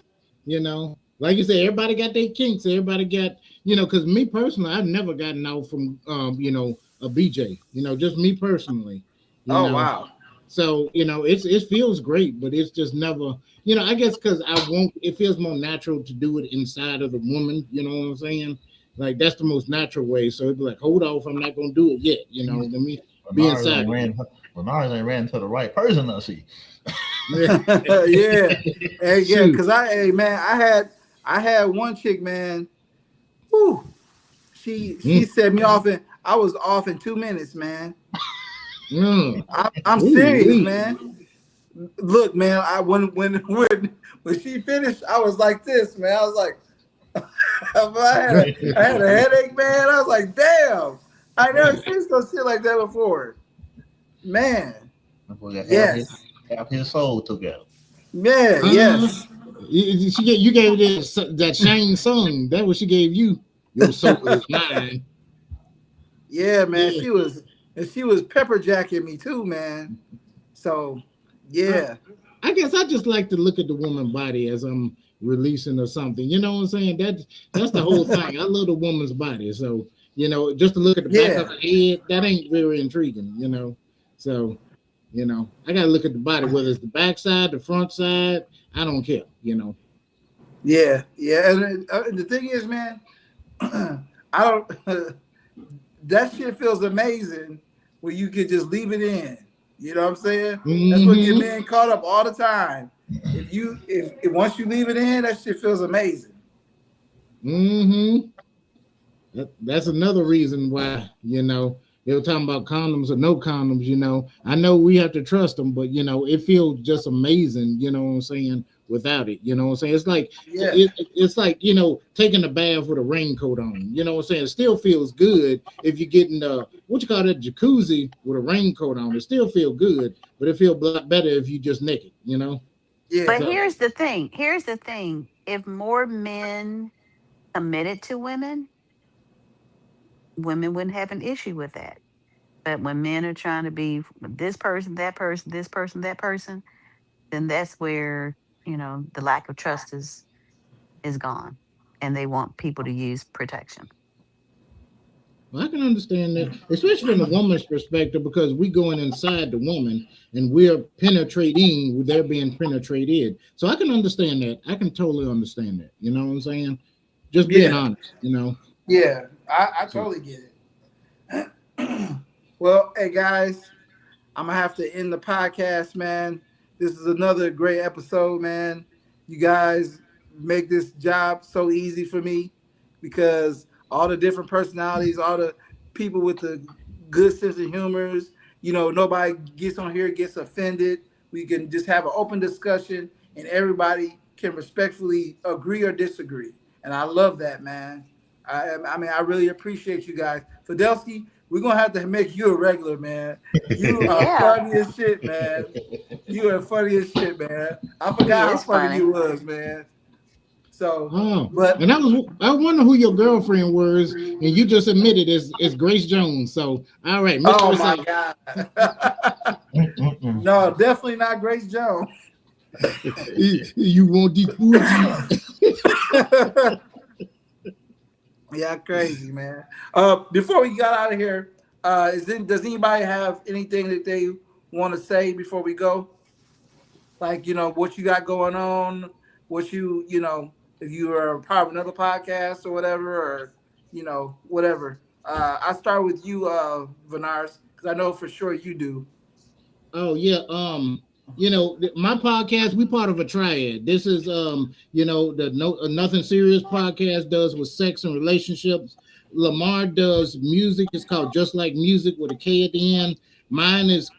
you know. Like you said, everybody got their kinks. Everybody got, you know, because me personally, I've never gotten out from, you know, a BJ, you know, just me personally. You know? Wow. So, you know, it feels great, but it's just never, you know, I guess because it feels more natural to do it inside of the woman, you know what I'm saying? Like, that's the most natural way. So it'd be like, hold off, I'm not going to do it yet, you know, let me be inside. Bernard ain't ran to the right person, I see. Yeah. Because I had one chick, man. Whew, she set me off, and I was off in 2 minutes, man. I'm serious, man. Look, man, when she finished, I was like this, man. I was like, I had a headache, man. I was like, damn, I never seen some shit like that before, man. Yes, half his soul took out. Yeah, yes. You gave that Shane song. That what she gave you. Your soul is mine. Yeah, man. Yeah. She was pepper jacking me too, man. So, yeah. I guess I just like to look at the woman body as I'm releasing or something. You know what I'm saying? That's the whole thing. I love the woman's body. So, you know, just to look at the back of her head, that ain't very intriguing, you know. So, you know, I gotta look at the body, whether it's the back side, the front side, I don't care, you know. Yeah. And the thing is, man, I don't that shit feels amazing when you can just leave it in. You know what I'm saying? That's what get men caught up all the time. If once you leave it in, that shit feels amazing. That's another reason why, you know, they were talking about condoms or no condoms, you know. I know we have to trust them, but, you know, it feels just amazing, you know what I'm saying, without it. You know what I'm saying? It's like, it's like, you know, taking a bath with a raincoat on. You know what I'm saying? It still feels good if you're getting what you call that, jacuzzi with a raincoat on. It still feel good, but it feels better if you just naked, you know? Yeah. But here's the thing. If more men committed to women wouldn't have an issue with that. But when men are trying to be this person, that person, this person, that person, then that's where, you know, the lack of trust is gone, and they want people to use protection. Well, I can understand that, especially from the woman's perspective, because we going inside the woman and we're penetrating, they're being penetrated. So I can understand that. I can totally understand that. You know what I'm saying? Just being honest, you know. Yeah, I totally get it. Well, hey guys, I'm gonna have to end the podcast, man. This is another great episode, man. You guys make this job so easy for me because all the different personalities, all the people with the good sense of humors, you know, nobody gets on here, gets offended. We can just have an open discussion and everybody can respectfully agree or disagree. And I love that, man. I mean, I really appreciate you guys. Fidelsky, we're going to have to make you a regular, man. You are funny as shit, man. You are funny as shit, man. I forgot how funny you was, man. So, but and I wonder who your girlfriend was, and you just admitted it's Grace Jones. So, all right, Mr. Oh my God. No, definitely not Grace Jones. You want these Yeah, crazy, man. Before we got out of here, does anybody have anything that they want to say before we go? Like, you know, what you got going on, what you know, if you are part of another podcast or whatever, or, you know, whatever. I start with you, Vanars, because I know for sure you do. Oh, yeah. You know, my podcast, we part of a triad. This is, you know, the Nothing Serious podcast does with sex and relationships. Lamar does music. It's called Just Like Music with a K at the end. Mine is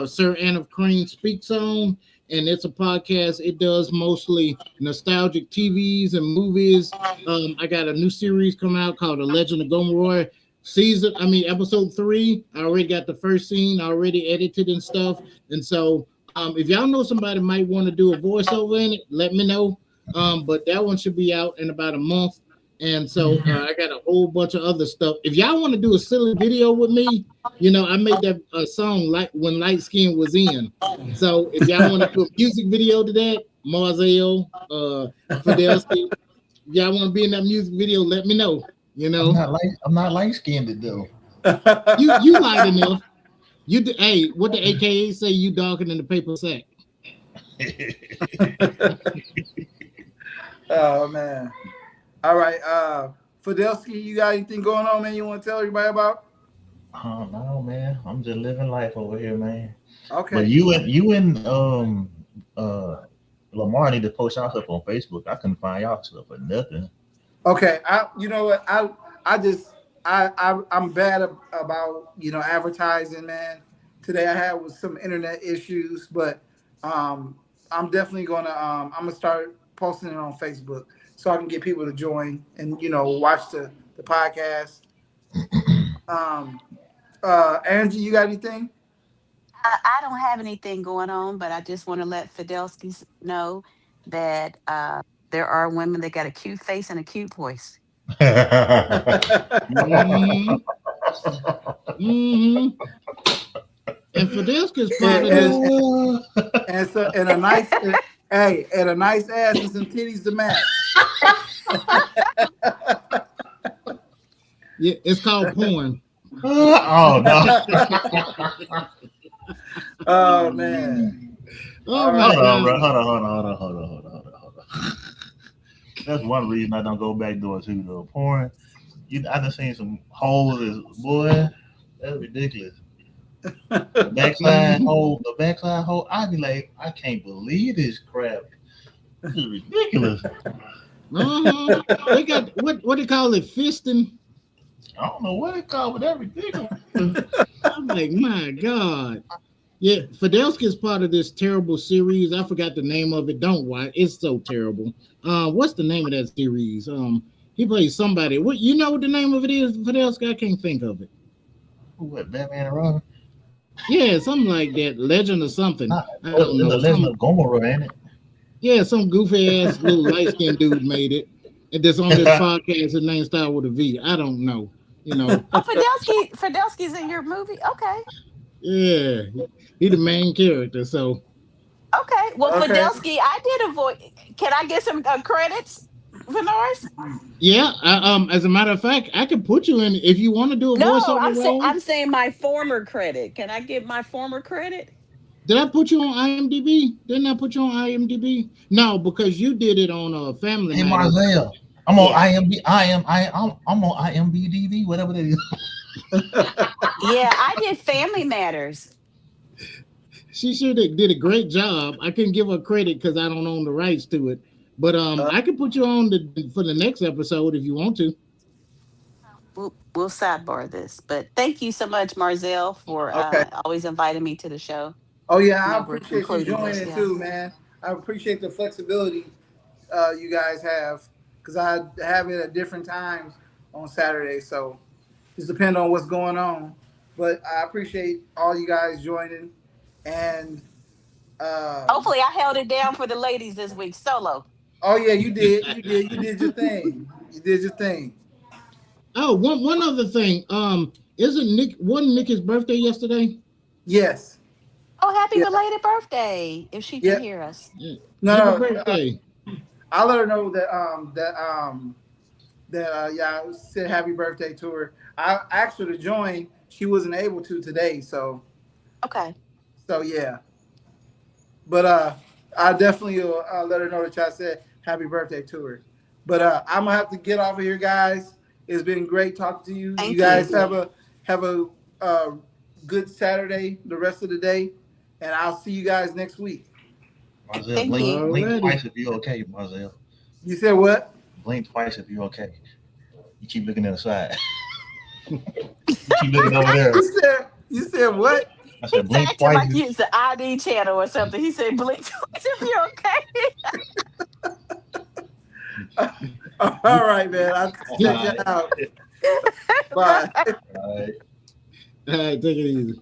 Sir Anne of Crane Speaks On, and it's a podcast. It does mostly nostalgic TVs and movies. I got a new series coming out called The Legend of Gomeroi. Episode 3. I already got the first scene already edited and stuff. And so if y'all know somebody might want to do a voiceover in it, let me know. But that one should be out in about a month. And so I got a whole bunch of other stuff. If y'all want to do a silly video with me, you know, I made that song like when Light Skin was in. So if y'all want to do a music video to that, Marzell, Fidelsky, if y'all want to be in that music video, let me know. You know, I'm not light skinned though. you light enough. Hey, what the AKA say? You darker than the paper sack. Oh man. All right, Fidelsky, you got anything going on, man? You want to tell everybody about? Oh no, man. I'm just living life over here, man. Okay. But you and Lamar need to post y'all stuff on Facebook. I couldn't find y'all stuff for nothing. Okay, you know what? I'm bad about, you know, advertising, man. Today I had with some internet issues, but I'm definitely gonna start posting it on Facebook so I can get people to join and, you know, watch the podcast. Angie, you got anything? I don't have anything going on, but I just want to let Fidelsky know that there are women that got a cute face and a cute voice. Mm-hmm. And Fidelsky's part of this. And a nice and a nice ass and some titties to match. Yeah, it's called porn. Oh no. Oh man. Oh my God. Hold on. That's one reason I don't go back door too though. Porn. I done seen some holes, boy. That's ridiculous. The backside hole. I'd be like, I can't believe this crap. This is ridiculous. They got what they call it, fisting. I don't know what it called, but that's ridiculous. I'm like, my God. Yeah, Fidelsky is part of this terrible series. I forgot the name of it. Don't watch. It's so terrible. What's the name of that series? He plays somebody. What you know what the name of it is, Fidelsky? I can't think of it. What, Batman and Robin? Yeah, something like that. Legend or something. I don't know. The Legend of Gomorrah, ain't it? Yeah, some goofy ass little light skinned dude made it. And this on this podcast, his name started with a V. I don't know. You know. Oh, Fidelsky's in your movie? Okay. Yeah. He the main character. So Okay. Well, Okay. Fidelsky, I did avoid. Can I get some credits, Venoris? yeah, as a matter of fact, I could put you in if you want to do a No, voiceover role. I'm saying my former credit. Can I get my former credit? Did I put you on IMDb? Didn't I put you on IMDb? No, because you did it on Family Hey, Matters. Marzel. I'm on I'm on IMDb, whatever it is. Yeah, I did Family Matters. She sure did a great job. I couldn't give her credit because I don't own the rights to it. But I could put you on for the next episode if you want to. We'll sidebar this, but thank you so much, Marzel, for Okay. always inviting me to the show. Oh yeah, I No, we're appreciate you concluding this, joining yeah. too, man. I appreciate the flexibility you guys have because I have it at different times on Saturday, so just depend on what's going on. But I appreciate all you guys joining, and Hopefully, I held it down for the ladies this week solo. oh yeah, you did your thing. You did your thing. Oh, one other thing. Wasn't Nikki's birthday yesterday? Yes. Oh, happy Yeah. belated birthday! If she Yeah. can hear us. Happy No, birthday. I'll let her know that yeah, I said happy birthday to her. I asked her to join. She wasn't able to today, so Okay. yeah. But I definitely will let her know that y'all said happy birthday to her. But I'm gonna have to get off of here, guys. It's been great talking to you. Thank You guys you. have a good Saturday, the rest of the day, and I'll see you guys next week. Marzel, Thank blink, you. blink Alrighty. twice if you're okay, Marzel. You said what? Blink twice if you're okay. You keep looking at the side. You keep looking over there. You said what? I said blink Acting twice. like it's the ID channel or something. He said, "Blink twice if you're okay." All right, man. I'll check you out. Bye. All right. All right, take it easy.